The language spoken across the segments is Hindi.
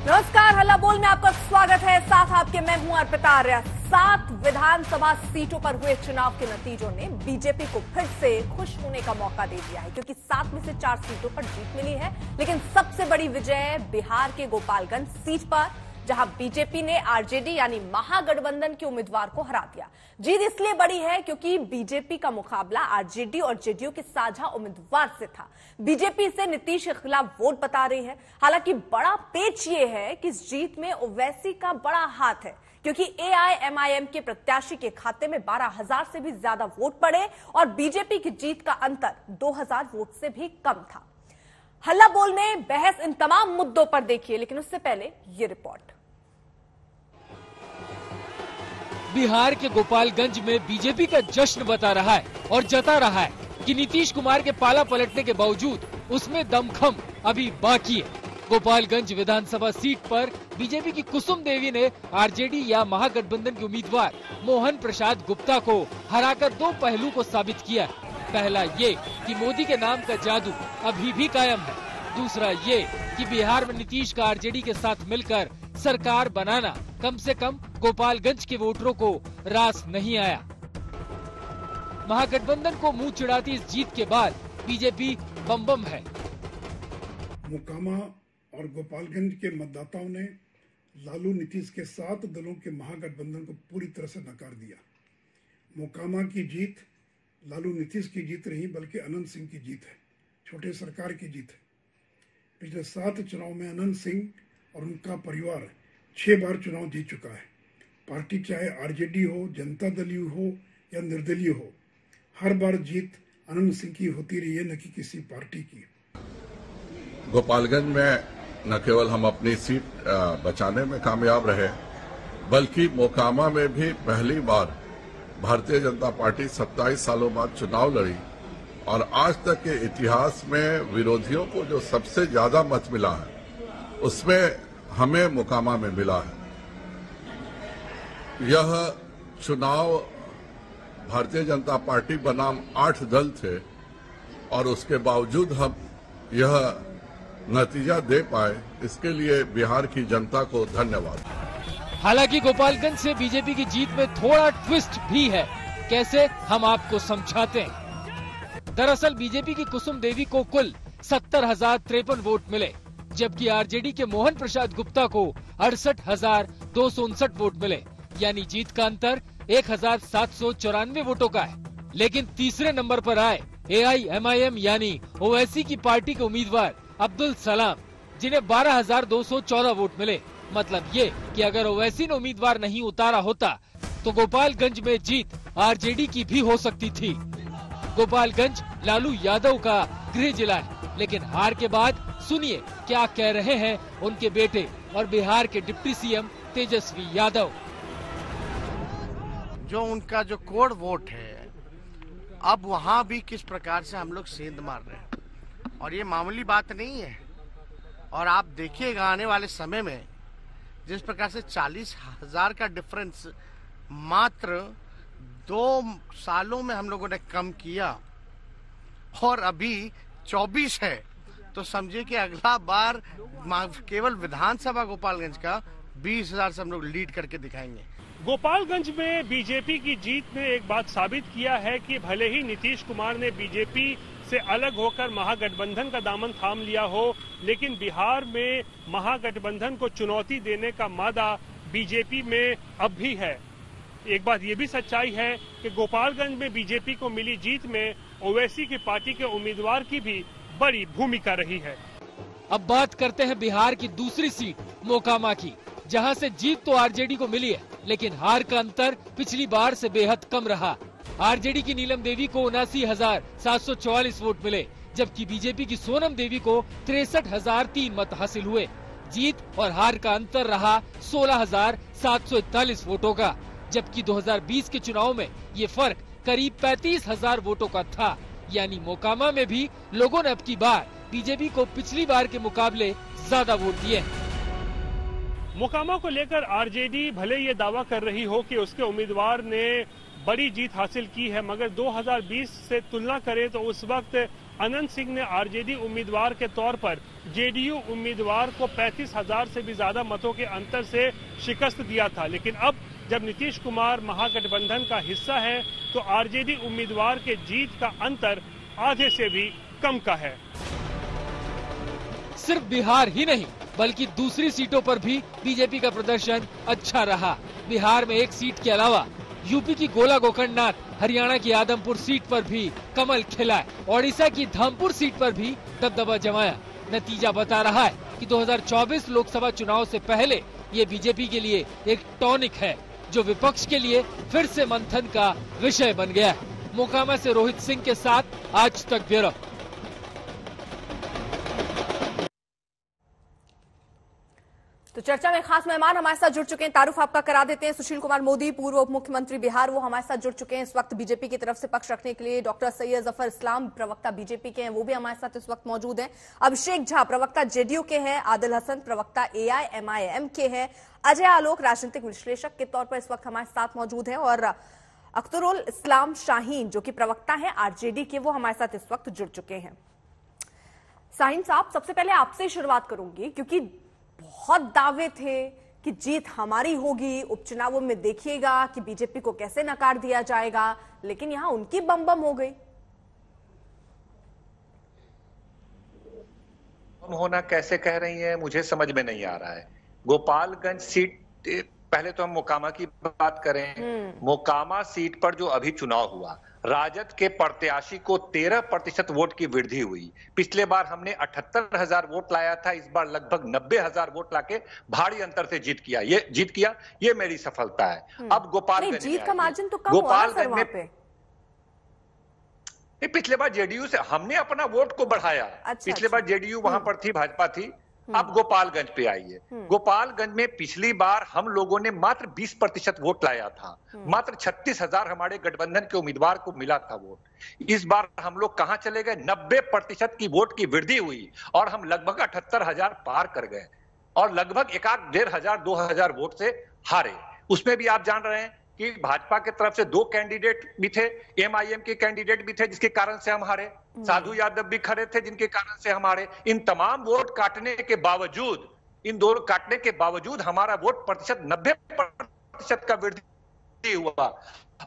नमस्कार, हल्ला बोल में आपका स्वागत है। साथ आपके मैं हूं अर्पिता आर्या। 7 विधानसभा सीटों पर हुए चुनाव के नतीजों ने बीजेपी को फिर से खुश होने का मौका दे दिया है, क्योंकि 7 में से 4 सीटों पर जीत मिली है। लेकिन सबसे बड़ी विजय बिहार के गोपालगंज सीट पर, जहां बीजेपी ने आरजेडी यानी महागठबंधन के उम्मीदवार को हरा दिया। जीत इसलिए बड़ी है क्योंकि बीजेपी का मुकाबला आरजेडी और जेडीयू के साझा उम्मीदवार से था। बीजेपी से नीतीश के खिलाफ वोट बता रही है। हालांकि बड़ा पेच ये है कि इस जीत में ओवैसी का बड़ा हाथ है, क्योंकि एआईएमआईएम के प्रत्याशी के खाते में 12,000 से भी ज्यादा वोट पड़े और बीजेपी की जीत का अंतर 2,000 वोट से भी कम था। हल्ला बोल में बहस इन तमाम मुद्दों पर देखिए, लेकिन उससे पहले ये रिपोर्ट। बिहार के गोपालगंज में बीजेपी का जश्न बता रहा है और जता रहा है कि नीतीश कुमार के पाला पलटने के बावजूद उसमें दमखम अभी बाकी है। गोपालगंज विधानसभा सीट पर बीजेपी की कुसुम देवी ने आरजेडी या महागठबंधन के उम्मीदवार मोहन प्रसाद गुप्ता को हराकर 2 पहलू को साबित किया है। पहला ये कि मोदी के नाम का जादू अभी भी कायम है। दूसरा ये कि बिहार में नीतीश का आरजेडी के साथ मिलकर सरकार बनाना कम से कम गोपालगंज के वोटरों को रास नहीं आया। महागठबंधन को मुंह चिढ़ाती इस जीत के बाद बीजेपी बम बम है। मोकामा और गोपालगंज के मतदाताओं ने लालू नीतीश के 7 दलों के महागठबंधन को पूरी तरह से नकार दिया। मोकामा की जीत लालू नीतीश की जीत नहीं, बल्कि अनंत सिंह की जीत है, छोटे सरकार की जीत है। पिछले 7 चुनाव में अनंत सिंह और उनका परिवार 6 बार चुनाव जीत चुका है। पार्टी चाहे आरजेडी हो, जनता दल हो या निर्दलीय हो, हर बार जीत अनंत सिंह की होती रही है, न कि किसी पार्टी की। गोपालगंज में न केवल हम अपनी सीट बचाने में कामयाब रहे, बल्कि मोकामा में भी पहली बार भारतीय जनता पार्टी 27 सालों बाद चुनाव लड़ी और आज तक के इतिहास में विरोधियों को जो सबसे ज्यादा मत मिला है उसमें हमें मोकामा में मिला है। यह चुनाव भारतीय जनता पार्टी बनाम 8 दल थे और उसके बावजूद हम यह नतीजा दे पाए, इसके लिए बिहार की जनता को धन्यवाद। हालांकि गोपालगंज से बीजेपी की जीत में थोड़ा ट्विस्ट भी है। कैसे, हम आपको समझाते हैं। दरअसल बीजेपी की कुसुम देवी को कुल 70,053 वोट मिले, जबकि आरजेडी के मोहन प्रसाद गुप्ता को 68,259 वोट मिले, यानी जीत का अंतर 1,794 वोटों का है। लेकिन तीसरे नंबर पर आए एआईएमआईएम यानी ओवैसी की पार्टी के उम्मीदवार अब्दुल सलाम, जिन्हें 12,214 वोट मिले। मतलब ये कि अगर ओवैसी ने उम्मीदवार नहीं उतारा होता तो गोपालगंज में जीत आरजेडी की भी हो सकती थी। गोपालगंज लालू यादव का गृह जिला है, लेकिन हार के बाद सुनिए क्या कह रहे हैं उनके बेटे और बिहार के डिप्टी सीएम तेजस्वी यादव। जो उनका जो कोड वोट है, अब वहाँ भी किस प्रकार से हम लोग सेंध मार रहे हैं, और ये मामूली बात नहीं है। और आप देखिएगा आने वाले समय में जिस प्रकार से 40,000 का डिफरेंस मात्र 2 सालों में हम लोगों ने कम किया और अभी 24 है, तो समझिए कि अगला बार केवल विधानसभा गोपालगंज का 20,000 से हम लोग लीड करके दिखाएंगे। गोपालगंज में बीजेपी की जीत ने एक बात साबित किया है कि भले ही नीतीश कुमार ने बीजेपी से अलग होकर महागठबंधन का दामन थाम लिया हो, लेकिन बिहार में महागठबंधन को चुनौती देने का मादा बीजेपी में अब भी है। एक बात ये भी सच्चाई है कि गोपालगंज में बीजेपी को मिली जीत में ओवैसी की पार्टी के उम्मीदवार की भी बड़ी भूमिका रही है। अब बात करते हैं बिहार की दूसरी सीट मोकामा की, जहां से जीत तो आरजेडी को मिली है, लेकिन हार का अंतर पिछली बार से बेहद कम रहा। आरजेडी की नीलम देवी को 79,744 वोट मिले, जबकि बीजेपी की सोनम देवी को 63,003 मत हासिल हुए। जीत और हार का अंतर रहा 16,741 वोटों का, जबकि 2020 के चुनाव में ये फर्क करीब 35,000 वोटों का था। यानी मोकामा में भी लोगों ने अब की बार बीजेपी को पिछली बार के मुकाबले ज्यादा वोट दिए। मोकामा को लेकर आरजेडी भले ये दावा कर रही हो कि उसके उम्मीदवार ने बड़ी जीत हासिल की है, मगर 2020 से तुलना करें तो उस वक्त अनंत सिंह ने आरजेडी उम्मीदवार के तौर पर जेडीयू उम्मीदवार को 35,000 से भी ज्यादा मतों के अंतर से शिकस्त दिया था। लेकिन अब जब नीतीश कुमार महागठबंधन का हिस्सा है तो आरजेडी उम्मीदवार के जीत का अंतर आधे से भी कम का है। सिर्फ बिहार ही नहीं बल्कि दूसरी सीटों पर भी बीजेपी का प्रदर्शन अच्छा रहा। बिहार में एक सीट के अलावा यूपी की गोला गोकर्णनाथ, हरियाणा की आदमपुर सीट पर भी कमल खिला, ओडिशा की धामपुर सीट पर भी दबदबा जमाया। नतीजा बता रहा है कि 2024 लोकसभा चुनाव से पहले ये बीजेपी के लिए एक टॉनिक है जो विपक्ष के लिए फिर से मंथन का विषय बन गया है। मोकामा से रोहित सिंह के साथ आज तक ब्यूरो। तो चर्चा में खास मेहमान हमारे साथ जुड़ चुके हैं, तारुफ आपका करा देते हैं। सुशील कुमार मोदी, पूर्व उप मुख्यमंत्री बिहार, वो हमारे साथ जुड़ चुके हैं इस वक्त बीजेपी की तरफ से पक्ष रखने के लिए। डॉक्टर सैयद जफर इस्लाम, प्रवक्ता बीजेपी के हैं, वो भी हमारे साथ इस वक्त मौजूद हैं। अभिषेक झा, प्रवक्ता जेडीयू के हैं। आदिल हसन, प्रवक्ता AIMIM के हैं। अजय आलोक, राजनीतिक विश्लेषक के तौर पर इस वक्त हमारे साथ मौजूद है। और अख्तरुल इस्लाम शाहीन, जो कि प्रवक्ता है आरजेडी के, वो हमारे साथ इस वक्त जुड़ चुके हैं। शाहीन साहब, सबसे पहले आपसे शुरुआत करूंगी, क्योंकि बहुत दावे थे कि जीत हमारी होगी। उपचुनावों में देखिएगा कि बीजेपी को कैसे नकार दिया जाएगा, लेकिन यहां उनकी बम बम हो गई। बम होना कैसे कह रही हैं, मुझे समझ में नहीं आ रहा है। गोपालगंज सीट, पहले तो हम मोकामा की बात करें। मोकामा सीट पर जो अभी चुनाव हुआ, राजद के प्रत्याशी को 13% वोट की वृद्धि हुई। पिछले बार हमने 78,000 वोट लाया था, इस बार लगभग 90,000 वोट लाके भारी अंतर से जीत किया। ये मेरी सफलता है। अब गोपालगंज जीत का मार्जिन तो कम हुआ ना सर वहां पे। पिछले बार जेडीयू से हमने अपना वोट को बढ़ाया। पिछले बार जेडीयू वहां पर थी, भाजपा थी, अब गोपालगंज पे आई है। गोपालगंज में पिछली बार हम लोगों ने मात्र 20% वोट लाया था। मात्र 36,000 हमारे गठबंधन के उम्मीदवार को मिला था वोट। इस बार हम लोग कहां चले गए, 90% की वोट की वृद्धि हुई और हम लगभग 78,000 पार कर गए और लगभग 1,500-2,000 वोट से हारे। उसमें भी आप जान रहे हैं कि भाजपा के तरफ से 2 कैंडिडेट भी थे, MIM के कैंडिडेट भी थे, जिसके कारण से हम हारे। साधु यादव भी खड़े थे, जिनके कारण से हम हारे। इन तमाम वोट काटने के बावजूद, इन दोनों काटने के बावजूद हमारा वोट प्रतिशत 90% का वृद्धि हुआ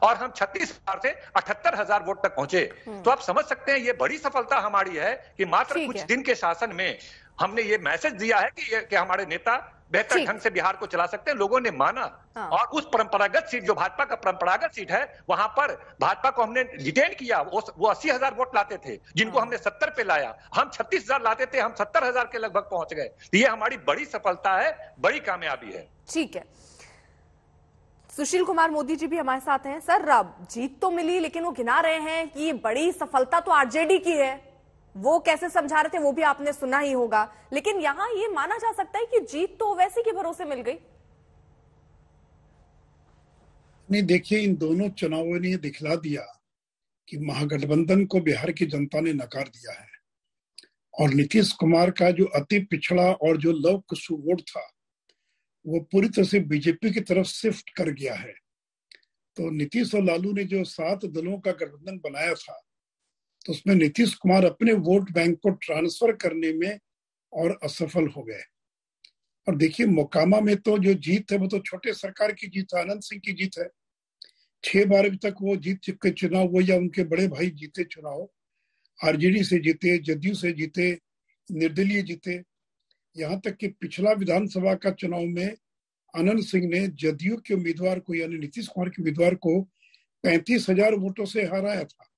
और हम 36,000 से 78,000 वोट तक पहुंचे। तो आप समझ सकते हैं ये बड़ी सफलता हमारी है कि मात्र कुछ दिन के शासन में हमने ये मैसेज दिया है कि हमारे नेता बेहतर ढंग से बिहार को चला सकते हैं। लोगों ने माना। और उस परंपरागत सीट, जो भाजपा का परंपरागत सीट है, वहां पर भाजपा को हमने डिटेन किया। वो 80,000 वोट लाते थे, जिनको हमने 70 पे लाया। हम 36,000 लाते थे, हम 70,000 के लगभग पहुंच गए। ये हमारी बड़ी सफलता है, बड़ी कामयाबी है। ठीक है, सुशील कुमार मोदी जी भी हमारे साथ हैं। सर, जीत तो मिली, लेकिन वो गिना रहे हैं कि बड़ी सफलता तो आरजेडी की है। वो कैसे समझा रहे थे वो भी आपने सुना ही होगा, लेकिन यहां ये माना जा सकता है कि जीत तो वैसे के भरोसे मिल गई। नहीं, देखिए, इन दोनों चुनावों ने दिखला दिया कि महागठबंधन को बिहार की जनता ने नकार दिया है और नीतीश कुमार का जो अति पिछड़ा और जो लव कुशु वोट था, वो पूरी तरह से बीजेपी की तरफ शिफ्ट कर गया है। तो नीतीश और लालू ने जो 7 दलों का गठबंधन बनाया था, तो उसमें नीतीश कुमार अपने वोट बैंक को ट्रांसफर करने में और असफल हो गए। और देखिए, मोकामा में तो जो जीत है वो तो छोटे सरकार की जीत है, अनंत सिंह की जीत है। 6 बार अभी तक वो जीत चुके चुनाव, वो या उनके बड़े भाई जीते चुनाव। आरजेडी से जीते, जदयू से जीते, निर्दलीय जीते। यहाँ तक कि पिछला विधानसभा का चुनाव में अनंत सिंह ने जदयू के उम्मीदवार को, यानी नीतीश कुमार के उम्मीदवार को 35,000 वोटों से हराया था।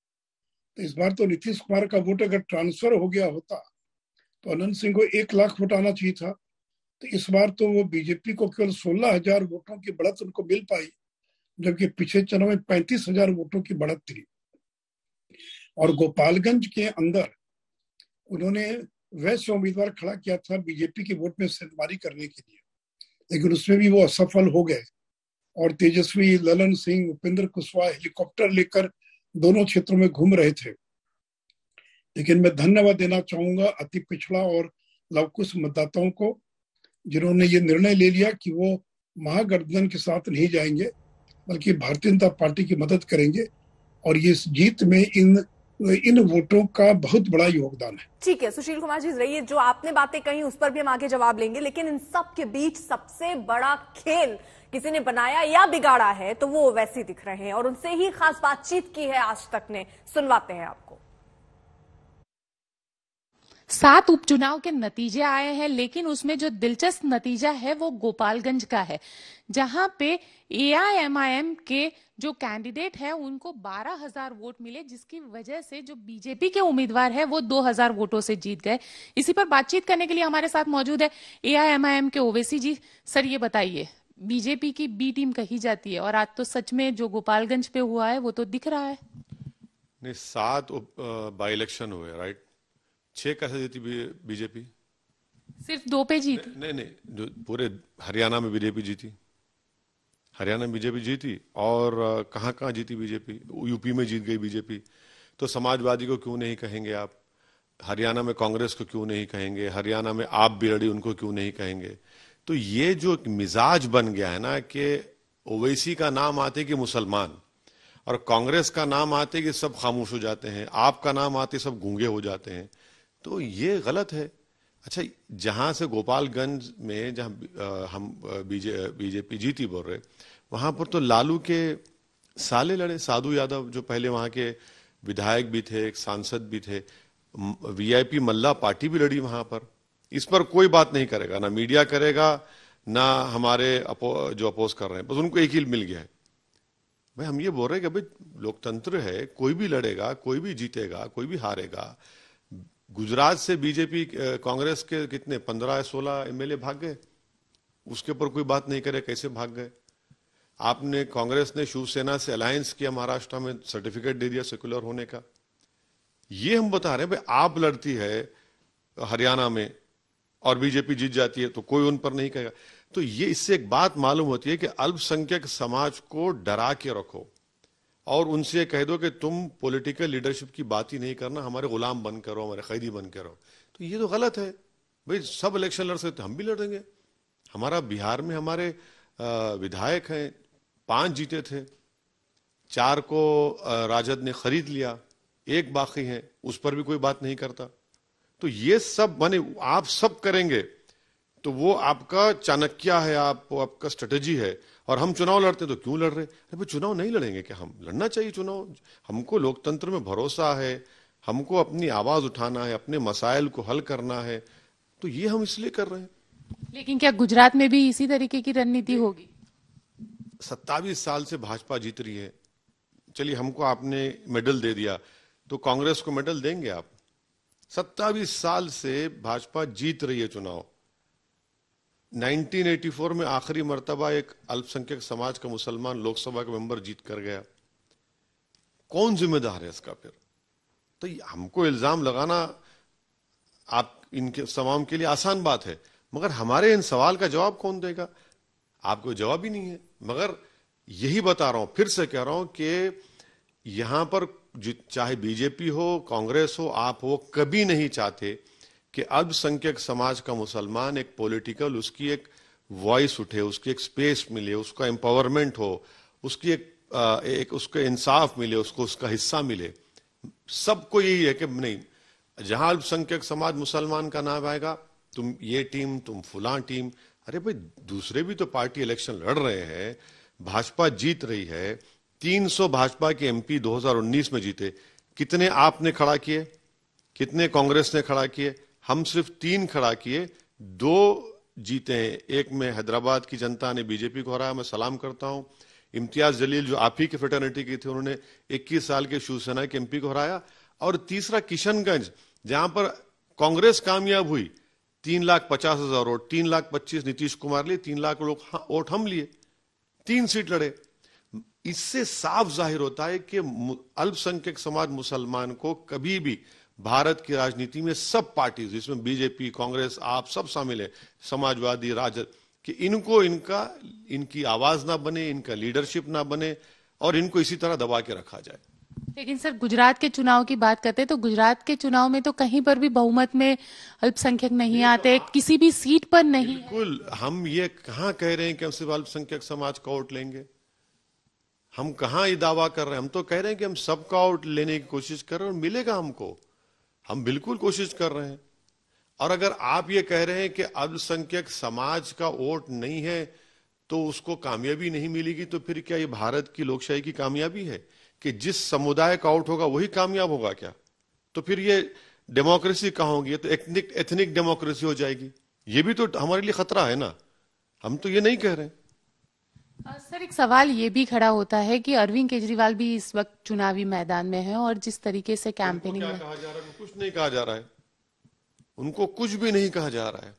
तो इस बार तो नीतीश कुमार का वोट अगर ट्रांसफर हो गया होता तो अनंत सिंह को 1 लाख वोट आना चाहिए था। तो इस बार तो वो बीजेपी को केवल 16,000 वोटों की बढ़त उनको मिल पाई, जबकि पिछले चुनाव में 35,000 वोटों की बढ़त थी। और गोपालगंज के अंदर उन्होंने वैसे उम्मीदवार खड़ा किया था बीजेपी के वोट में सेंधमारी करने के लिए, लेकिन उसमें भी वो असफल हो गए। और तेजस्वी, ललन सिंह, उपेंद्र कुशवाहा हेलीकॉप्टर लेकर दोनों क्षेत्रों में घूम रहे थे। लेकिन मैं धन्यवाद देना चाहूंगा अति पिछड़ा और लवकुश मतदाताओं को, जिन्होंने ये निर्णय ले लिया कि वो महागठबंधन के साथ नहीं जाएंगे, बल्कि भारतीय जनता पार्टी की मदद करेंगे। और ये जीत में इन इन वोटों का बहुत बड़ा योगदान है। ठीक है सुशील कुमार जी, रहिए, जो आपने बातें कही उस पर भी हम आगे जवाब लेंगे, लेकिन इन सब के बीच सबसे बड़ा खेल किसी ने बनाया या बिगाड़ा है तो वो वैसे दिख रहे हैं और उनसे ही खास बातचीत की है आज तक ने। सुनवाते हैं आपको। 7 उपचुनाव के नतीजे आए हैं, लेकिन उसमें जो दिलचस्प नतीजा है वो गोपालगंज का है, जहां पे AIMIM के जो कैंडिडेट है उनको 12,000 वोट मिले, जिसकी वजह से जो बीजेपी के उम्मीदवार है वो 2,000 वोटों से जीत गए। इसी पर बातचीत करने के लिए हमारे साथ मौजूद है AIMIM के ओवैसी जी। सर ये बताइए, बीजेपी की बी टीम कही जाती है और आज तो सच में जो गोपालगंज पे हुआ है वो तो दिख रहा है। नहीं, 7 बाई इलेक्शन हुए, राइट? 6 कैसे जीती बीजेपी? सिर्फ 2 पे जीती? नहीं, जो पूरे हरियाणा में बीजेपी जीती, हरियाणा में बीजेपी जीती। और कहाँ जीती बीजेपी? यूपी में जीत गई बीजेपी। तो समाजवादी को क्यों नहीं कहेंगे आप? हरियाणा में कांग्रेस को क्यों नहीं कहेंगे? हरियाणा में आप भी लड़ी, उनको क्यों नहीं कहेंगे? तो ये जो मिजाज बन गया है ना कि ओवैसी का नाम आते कि मुसलमान, और कांग्रेस का नाम आते कि सब खामोश हो जाते हैं, आपका नाम आते सब गूंगे हो जाते हैं, तो ये गलत है। अच्छा, जहां से गोपालगंज में जहां हम बीजेपी जीती बोल रहे, वहां पर तो लालू के साले लड़े, साधु यादव, जो पहले वहां के विधायक भी थे, एक सांसद भी थे। VIP मल्ला पार्टी भी लड़ी वहां पर। इस पर कोई बात नहीं करेगा, ना मीडिया करेगा, ना हमारे जो अपोज कर रहे हैं, बस उनको एक ही मिल गया है। भाई हम ये बोल रहे हैं कि भाई लोकतंत्र है, कोई भी लड़ेगा, कोई भी जीतेगा, कोई भी हारेगा। गुजरात से बीजेपी कांग्रेस के कितने 15-16 MLA भाग गए, उसके ऊपर कोई बात नहीं करे, कैसे भाग गए? आपने कांग्रेस ने शिवसेना से अलायंस किया, महाराष्ट्र में सर्टिफिकेट दे दिया सेकुलर होने का। ये हम बता रहे हैं भाई, आप लड़ती है हरियाणा में और बीजेपी जीत जाती है तो कोई उन पर नहीं कहेगा। तो ये इससे एक बात मालूम होती है कि अल्पसंख्यक समाज को डरा के रखो और उनसे कह दो कि तुम पॉलिटिकल लीडरशिप की बात ही नहीं करना, हमारे गुलाम बन करो, हमारे कैदी बन करो, तो ये तो गलत है। भाई सब इलेक्शन लड़ सकते, हम भी लड़ेंगे। हमारा बिहार में हमारे विधायक हैं, 5 जीते थे, 4 को राजद ने खरीद लिया, 1 बाकी है, उस पर भी कोई बात नहीं करता। तो ये सब माने आप सब करेंगे तो वो आपका चाणक्य है, आपका स्ट्रेटेजी है। और हम चुनाव लड़ते तो क्यों लड़ रहे? अरे चुनाव नहीं लड़ेंगे क्या? हम लड़ना चाहिए चुनाव। हमको लोकतंत्र में भरोसा है, हमको अपनी आवाज उठाना है, अपने मसाइल को हल करना है, तो ये हम इसलिए कर रहे हैं। लेकिन क्या गुजरात में भी इसी तरीके की रणनीति होगी? 27 साल से भाजपा जीत रही है। चलिए हमको आपने मेडल दे दिया तो कांग्रेस को मेडल देंगे आप? 27 साल से भाजपा जीत रही है चुनाव। 1984 में आखिरी मर्तबा एक अल्पसंख्यक समाज का मुसलमान लोकसभा का मेंबर जीत कर गया। कौन जिम्मेदार है इसका फिर? तो हमको इल्जाम लगाना आप इनके तमाम के लिए आसान बात है, मगर हमारे इन सवाल का जवाब कौन देगा? आपको जवाब ही नहीं है। मगर यही बता रहा हूं, फिर से कह रहा हूं कि यहां पर चाहे बीजेपी हो, कांग्रेस हो, आप हो, कभी नहीं चाहते कि अल्पसंख्यक समाज का मुसलमान एक पॉलिटिकल, उसकी एक वॉइस उठे, उसकी एक स्पेस मिले, उसका एम्पावरमेंट हो, उसकी एक उसका इंसाफ मिले, उसको उसका हिस्सा मिले। सबको यही है कि नहीं, जहां अल्पसंख्यक समाज मुसलमान का नाम आएगा, तुम ये टीम, तुम फुला टीम। अरे भाई दूसरे भी तो पार्टी इलेक्शन लड़ रहे हैं, भाजपा जीत रही है। 300 भाजपा के MP 2019 में जीते। कितने आपने खड़ा किए, कितने कांग्रेस ने खड़ा किए? हम सिर्फ 3 खड़ा किए, 2 जीते हैं। एक में हैदराबाद की जनता ने बीजेपी को हराया, मैं सलाम करता हूं। इम्तियाज जलील जो आप ही के फ्रेटर्निटी की थे, उन्होंने 21 साल के शिवसेना के MP को हराया। और तीसरा किशनगंज, जहां पर कांग्रेस कामयाब हुई, 3,50,000 वोट, 3,25,000 नीतीश कुमार लिए, 3 लाख वोट हम लिए, 3 सीट लड़े। इससे साफ जाहिर होता है कि अल्पसंख्यक समाज मुसलमान को कभी भी भारत की राजनीति में सब पार्टी, जिसमें बीजेपी, कांग्रेस, आप सब शामिल है, समाजवादी, राजद, कि इनको इनकी आवाज ना बने, इनका लीडरशिप ना बने और इनको इसी तरह दबा के रखा जाए। लेकिन सर गुजरात के चुनाव की बात करते हैं तो गुजरात के चुनाव में तो कहीं पर भी बहुमत में अल्पसंख्यक नहीं आते, किसी भी सीट पर नहीं। बिल्कुल, हम ये कहां कह रहे हैं कि हम सिर्फ अल्पसंख्यक समाज का वोट लेंगे? हम कहाँ ये दावा कर रहे हैं? हम तो कह रहे हैं कि हम सबका वोट लेने की कोशिश कर रहे हैं और मिलेगा हमको। हम बिल्कुल कोशिश कर रहे हैं। और अगर आप ये कह रहे हैं कि अल्पसंख्यक समाज का वोट नहीं है तो उसको कामयाबी नहीं मिलेगी, तो फिर क्या ये भारत की लोकशाही की कामयाबी है कि जिस समुदाय का वोट होगा वही कामयाब होगा क्या? तो फिर ये डेमोक्रेसी कहाँ होगी? तो एथनिक डेमोक्रेसी हो जाएगी। ये भी तो हमारे लिए खतरा है ना। हम तो ये नहीं कह रहे हैं। सर, एक सवाल ये भी खड़ा होता है कि अरविंद केजरीवाल भी इस वक्त चुनावी मैदान में है और जिस तरीके से कैंपेनिंग में कहा जा रहा है, कुछ नहीं कहा जा रहा है। उनको कुछ भी नहीं कहा जा रहा है।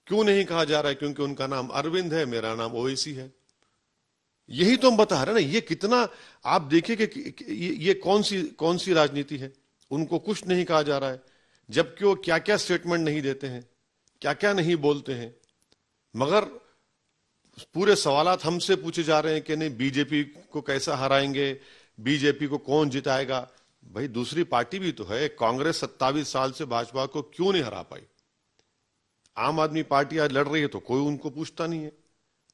क्यों नहीं कहा जा रहा है? क्योंकि उनका नाम अरविंद है, मेरा नाम ओवैसी है। यही तो हम बता रहे हैं ना। ये कितना, आप देखिए कि ये कौन सी राजनीति है। उनको कुछ नहीं कहा जा रहा है, जबकि वो क्या क्या स्टेटमेंट नहीं देते हैं, क्या क्या नहीं बोलते हैं। मगर पूरे सवालात हमसे पूछे जा रहे हैं कि नहीं बीजेपी को कैसा हराएंगे, बीजेपी को कौन जिताएगा। भाई दूसरी पार्टी भी तो है। कांग्रेस 27 साल से भाजपा को क्यों नहीं हरा पाई? आम आदमी पार्टी आज लड़ रही है तो कोई उनको पूछता नहीं है।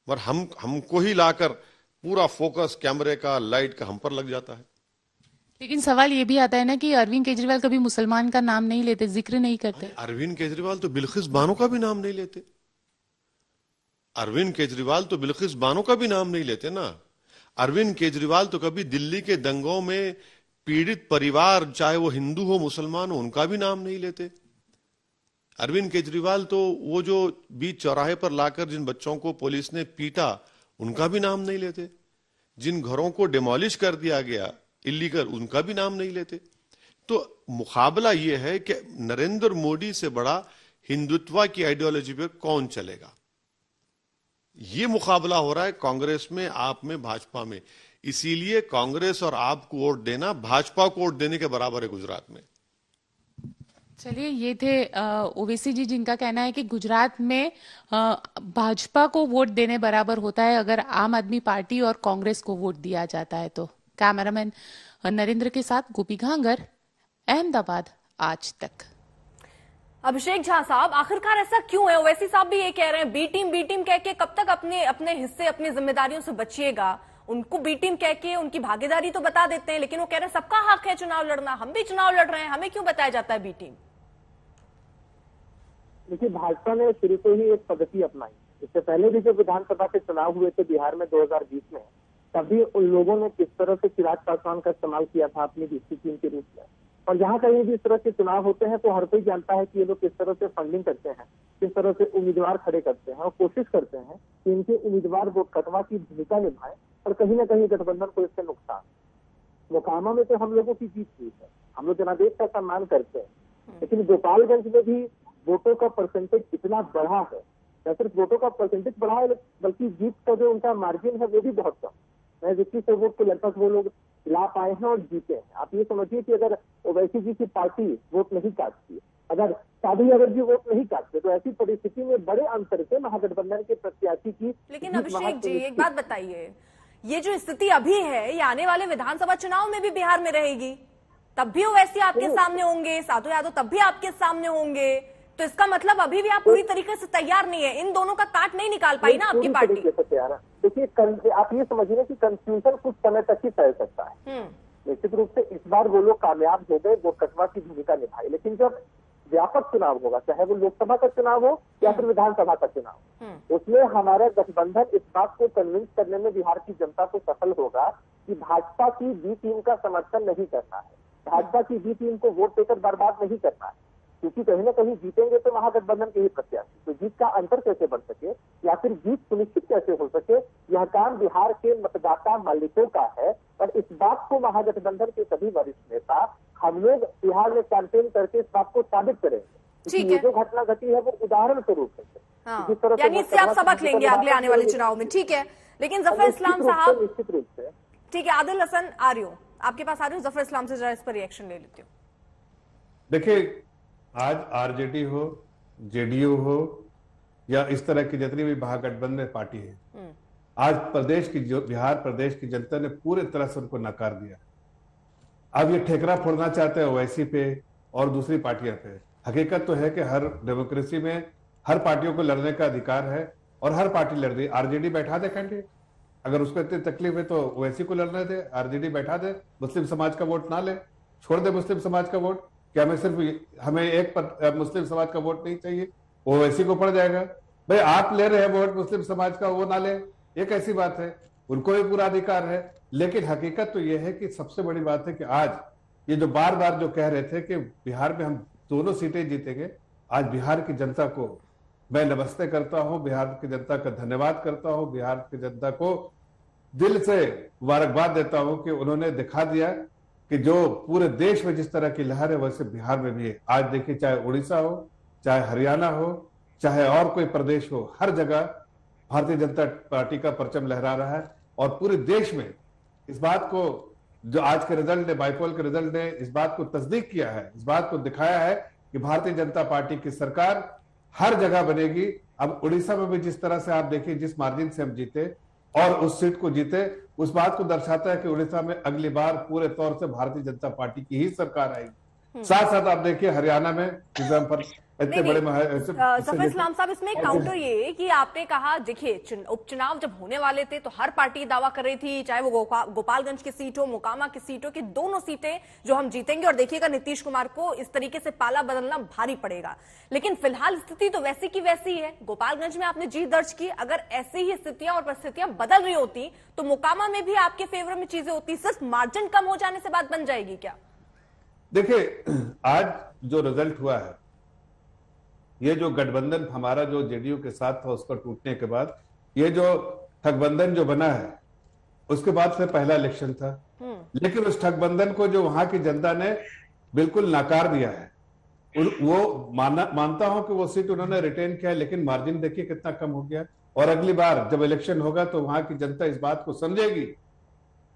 पर हमको ही लाकर पूरा फोकस कैमरे का, लाइट का हम पर लग जाता है। लेकिन सवाल ये भी आता है ना कि अरविंद केजरीवाल कभी मुसलमान का नाम नहीं लेते, जिक्र नहीं करते। अरविंद केजरीवाल तो बिल्किस बानो का भी नाम नहीं लेते। अरविंद केजरीवाल तो बिल्किस बानो का भी नाम नहीं लेते ना। अरविंद केजरीवाल तो कभी दिल्ली के दंगों में पीड़ित परिवार, चाहे वो हिंदू हो मुसलमान हो, उनका भी नाम नहीं लेते। अरविंद केजरीवाल तो वो जो बीच चौराहे पर लाकर जिन बच्चों को पुलिस ने पीटा, उनका भी नाम नहीं लेते। जिन घरों को डिमोलिश कर दिया गया इलीगल, उनका भी नाम नहीं लेते। तो मुकाबला ये है कि नरेंद्र मोदी से बड़ा हिंदुत्व की आइडियोलॉजी पे कौन चलेगा। ये मुकाबला हो रहा है कांग्रेस में, आप में, भाजपा में। इसीलिए कांग्रेस और आप को वोट देना भाजपा को वोट देने के बराबर है गुजरात में। चलिए, ये थे ओवैसी जी, जिनका कहना है कि गुजरात में भाजपा को वोट देने बराबर होता है अगर आम आदमी पार्टी और कांग्रेस को वोट दिया जाता है तो। कैमरामैन नरेंद्र के साथ गोपी घांगर, अहमदाबाद, आज तक। अभिषेक झा साहब, आखिरकार ऐसा क्यों है? ओवैसी साहब भी ये कह रहे हैं बी टीम कह के कब तक अपने हिस्से, अपनी जिम्मेदारियों से बचिएगा। उनको बी टीम कह के उनकी भागीदारी तो बता देते हैं, लेकिन वो कह रहे हैं सबका हक है चुनाव लड़ना, हम भी चुनाव लड़ रहे हैं, हमें क्यों बताया जाता है बी टीम? देखिए, भाजपा ने शुरू से ही एक पद्धति अपनाई। इससे पहले भी जो विधानसभा के चुनाव हुए थे बिहार में 2020 में, तभी उन लोगों ने किस तरह से चिराग पासवान का इस्तेमाल किया था अपनी बीसी टीम के रूप में। और जहां कहीं भी इस तरह के चुनाव होते हैं तो हर कोई जानता है कि ये लोग किस तरह से फंडिंग करते हैं, किस तरह से उम्मीदवार खड़े करते हैं और कोशिश करते हैं कि इनके उम्मीदवार वोट कटवा की भूमिका निभाएं और कहीं ना कहीं गठबंधन को इससे नुकसान। मोकामा में तो हम लोगों की जीत हुई है, हम लोग जनादेश का सम्मान करते हैं, लेकिन गोपालगंज में भी वोटों का परसेंटेज इतना बढ़ा है, न सिर्फ वोटों का परसेंटेज बढ़ा है बल्कि जीत का जो उनका मार्जिन है वो भी बहुत कम है। 2100 वोट को लगभग वो लोग ला पाए हैं और जीते हैं। आप ये समझिए कि अगर ओवैसी जी की पार्टी वोट नहीं काटती, अगर साधु यादव जी वोट नहीं काटते, तो ऐसी परिस्थिति में बड़े अंतर से महागठबंधन के प्रत्याशी की। लेकिन अभिषेक जी, एक बात बताइए, ये जो स्थिति अभी है ये आने वाले विधानसभा चुनाव में भी बिहार में रहेगी, तब भी ओवैसी आपके सामने होंगे, साधु यादव तब भी आपके सामने होंगे, तो इसका मतलब अभी भी आप पूरी तरीके से तैयार नहीं है। इन दोनों का काट नहीं निकाल पाई ना आपकी पार्टी। देखिए, आप ये समझिए कि कंफ्यूजन कुछ समय तक ही तय सकता है। निश्चित रूप से इस बार वो लोग कामयाब हो गए, वो कटवा की भूमिका निभाई, लेकिन जब व्यापक चुनाव होगा, चाहे वो लोकसभा का चुनाव हो या फिर विधानसभा का चुनाव, उसमें हमारा गठबंधन इस बात को कन्विंस करने में बिहार की जनता को सफल होगा कि भाजपा की बी टीम का समर्थन नहीं करना है, भाजपा की बी टीम को वोट देकर बर्बाद नहीं करना है, क्योंकि कहीं ना कहीं जीतेंगे तो महागठबंधन के ही प्रत्याशी। तो जीत का अंतर कैसे बढ़ सके या फिर जीत सुनिश्चित कैसे हो सके, यह काम बिहार के मतदाता मालिकों का है। और इस बात को महागठबंधन के सभी वरिष्ठ नेता, हम लोग बिहार में कैंपेन करके इस बात को साबित करेंगे। ये जो घटना घटी है वो उदाहरण स्वरूप है, जिस तरह यानी इससे आप सबक लेंगे अगले आने वाले चुनाव में। ठीक है, लेकिन जफर इस्लाम साहब, निश्चित रूप से ठीक है, आदिल हसन आ रही हूँ आपके पास, आ रही हूँ, जफर इस्लाम से जरा इस पर रिएक्शन ले लेती हूँ। देखिए, आज आरजेडी हो, जेडीयू हो या इस तरह की जितनी भी महागठबंधन पार्टी है, आज बिहार प्रदेश की जनता ने पूरे तरह से उनको नकार दिया। अब ये ठेकरा फोड़ना चाहते हैं ओवैसी पे और दूसरी पार्टियों पे। हकीकत तो है कि हर डेमोक्रेसी में हर पार्टियों को लड़ने का अधिकार है और हर पार्टी लड़ रही। आरजेडी बैठा दे कैंडिडेट, अगर उसको इतनी तकलीफ है तो ओवैसी को लड़ने दे, आरजेडी बैठा दे, मुस्लिम समाज का वोट ना ले, छोड़ दे मुस्लिम समाज का वोट। क्या हमें एक मुस्लिम समाज का वोट नहीं चाहिए, ओवैसी को पड़ जाएगा। भाई आप ले रहे हैं वोट मुस्लिम समाज का, वो ना ले, ये कैसी बात है? उनको भी पूरा अधिकार है। लेकिन हकीकत तो यह है कि सबसे बड़ी बात है कि आज ये जो बार बार जो कह रहे थे कि बिहार में हम दोनों सीटें जीतेंगे, आज बिहार की जनता को मैं नमस्ते करता हूं, बिहार की जनता का धन्यवाद करता हूं, बिहार की जनता को दिल से मुबारकबाद देता हूं कि उन्होंने दिखा दिया कि जो पूरे देश में जिस तरह की लहर है वैसे बिहार में भी है। आज देखिए, चाहे उड़ीसा हो, चाहे हरियाणा हो, चाहे और कोई प्रदेश हो, हर जगह भारतीय जनता पार्टी का परचम लहरा रहा है। और पूरे देश में इस बात को, जो आज के रिजल्ट ने, बाईपोल के रिजल्ट ने इस बात को तस्दीक किया है, इस बात को दिखाया है कि भारतीय जनता पार्टी की सरकार हर जगह बनेगी। अब उड़ीसा में भी जिस तरह से आप देखिए, जिस मार्जिन से हम जीते और उस सीट को जीते, उस बात को दर्शाता है कि उड़ीसा में अगली बार पूरे तौर से भारतीय जनता पार्टी की ही सरकार आएगी। साथ साथ आप देखिए हरियाणा में इतने बड़े सफर इस्लाम साहब, इसमें काउंटर ये कि आपने कहा, देखिए उपचुनाव जब होने वाले थे तो हर पार्टी दावा कर रही थी, चाहे वो गोपालगंज की सीट हो, मोकामा की सीट हो, कि दोनों सीटें जो हम जीतेंगे। और देखिएगा नीतीश कुमार को इस तरीके से पाला बदलना भारी पड़ेगा। लेकिन फिलहाल स्थिति तो वैसी की वैसी है। गोपालगंज में आपने जीत दर्ज की, अगर ऐसी ही स्थितियां और परिस्थितियां बदल रही होती तो मोकामा में भी आपके फेवर में चीजें होती। सिर्फ मार्जिन कम हो जाने से बात बन जाएगी क्या? देखिए, आज जो रिजल्ट हुआ है, ये जो गठबंधन हमारा जो जेडीयू के साथ था उसका टूटने के बाद ये जो ठगबंधन जो बना है, उसके बाद से पहला इलेक्शन था। लेकिन उस ठगबंधन को जो वहां की जनता ने बिल्कुल नकार दिया है। वो मानता हूं कि वो सीट उन्होंने रिटेन किया, लेकिन मार्जिन देखिए कितना कम हो गया। और अगली बार जब इलेक्शन होगा तो वहां की जनता इस बात को समझेगी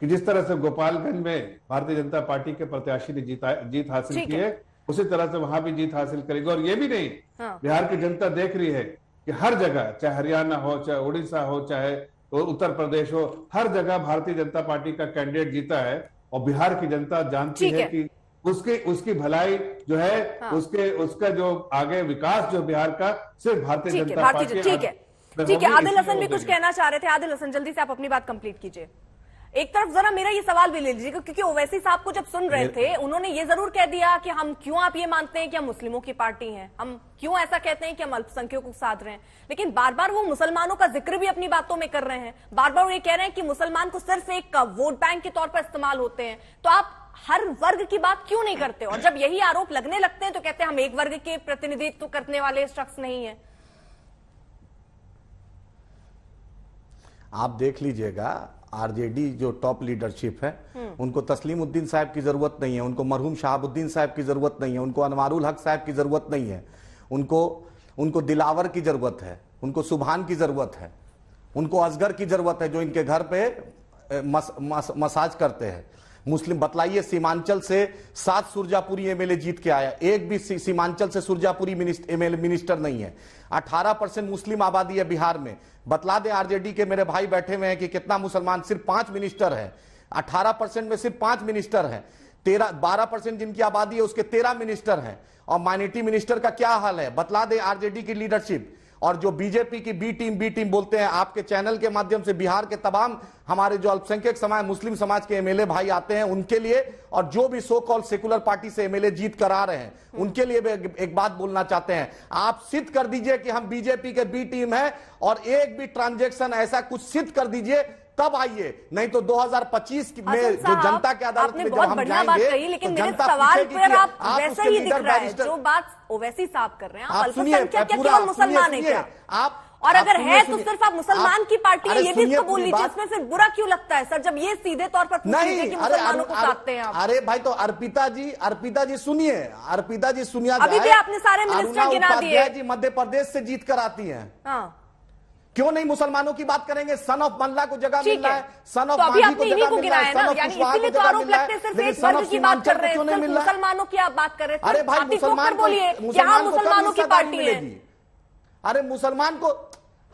कि जिस तरह से गोपालगंज में भारतीय जनता पार्टी के प्रत्याशी ने जीत हासिल की है, उसी तरह से वहां भी जीत हासिल करेगी। और ये भी नहीं, बिहार की जनता देख रही है कि हर जगह, चाहे हरियाणा हो, चाहे उड़ीसा हो, चाहे उत्तर प्रदेश हो, हर जगह भारतीय जनता पार्टी का कैंडिडेट जीता है। और बिहार की जनता जानती है कि उसकी भलाई जो है, उसका जो आगे विकास जो बिहार का, सिर्फ भारतीय जनता पार्टी। ठीक है, आदिल हसन भी कुछ कहना चाह रहे थे। आदिल हसन, जल्दी से आप अपनी बात कंप्लीट कीजिए। एक तरफ जरा मेरा ये सवाल भी ले लीजिएगा, क्योंकि ओवैसी साहब को जब सुन रहे थे, उन्होंने ये जरूर कह दिया कि हम क्यों, आप ये मानते हैं कि हम मुस्लिमों की पार्टी हैं, हम क्यों ऐसा कहते हैं कि हम अल्पसंख्यकों को साध रहे हैं। लेकिन बार बार वो मुसलमानों का जिक्र भी अपनी बातों में कर रहे हैं। बार बार वो ये कह रहे हैं कि मुसलमान को सिर्फ एक वोट बैंक के तौर पर इस्तेमाल होते हैं। तो आप हर वर्ग की बात क्यों नहीं करते? और जब यही आरोप लगने लगते हैं तो कहते हैं हम एक वर्ग के प्रतिनिधित्व करने वाले शख्स नहीं है। आप देख लीजिएगा, आरजेडी जो टॉप लीडरशिप है, उनको तस्लीमुद्दीन साहब की जरूरत नहीं है, उनको मरहूम शहाबुद्दीन साहब की जरूरत नहीं है, उनको अनवारुल हक साहब की जरूरत नहीं है, उनको दिलावर की जरूरत है, उनको सुभान की जरूरत है, उनको असगर की जरूरत है, जो इनके घर पे मसाज करते हैं। मुस्लिम बतलाइए, सीमांचल से 7 सुरजापुरी एमएलए जीत के आया, एक भी सीमांचल से सुरजापुरी एमएलए मिनिस्टर नहीं है। 18% मुस्लिम आबादी है बिहार में। बतला दे आरजेडी के मेरे भाई बैठे हुए हैं कि कितना मुसलमान, सिर्फ 5 मिनिस्टर है। 18% में सिर्फ 5 मिनिस्टर हैं। 12% जिनकी आबादी है उसके 13 मिनिस्टर हैं। और माइनॉरिटी मिनिस्टर का क्या हाल है? बतला दे आरजेडी की लीडरशिप। और जो बीजेपी की बी टीम बोलते हैं, आपके चैनल के माध्यम से बिहार के तमाम हमारे जो अल्पसंख्यक समाज, मुस्लिम समाज के एमएलए भाई आते हैं उनके लिए, और जो भी सो कॉल सेकुलर पार्टी से एमएलए जीत कर आ रहे हैं उनके लिए भी एक बात बोलना चाहते हैं। आप सिद्ध कर दीजिए कि हम बीजेपी के बी टीम है, और एक भी ट्रांजैक्शन ऐसा कुछ सिद्ध कर दीजिए, तब आइए। नहीं तो 2025 में जो जनता के अदालत में जब हम जाएंगे, लेकिन मेरे सवाल पर आप वैसा ही दिख रहा है जो बात ओवैसी साहब कर रहे हैं। आप अल्पसंख्यक केवल मुसलमान है क्या? आप, और अगर है तो सिर्फ आप मुसलमान की पार्टी है, ये भी इसको बोल लीजिए। इसमें फिर बुरा क्यों लगता है सर, जब ये सीधे तौर पर पूछ लीजिए कि मुसलमानों को साधते हैं आप? अरे भाई, तो अर्पिता जी सुनिए, अर्पिता जी सुनिए, अभी भी आपने सारे मिनिस्टर गिना दिए जी मध्य प्रदेश से जीत कर आती है। क्यों नहीं मुसलमानों की बात करेंगे? सन ऑफ मल्ला को जगह मिल रहा है, सन ऑफ मांझी को जगह मिल रहा है, सन ऑफ कुशवाहा को जगह मिल रहा है, लेकिन सन ऑफ सीमांचल को क्यों नहीं मिल रहा है? मुसलमानों की आप बात कर रहे हैं। अरे भाई, मुसलमानों की पार्टी मिलेगी। अरे मुसलमान को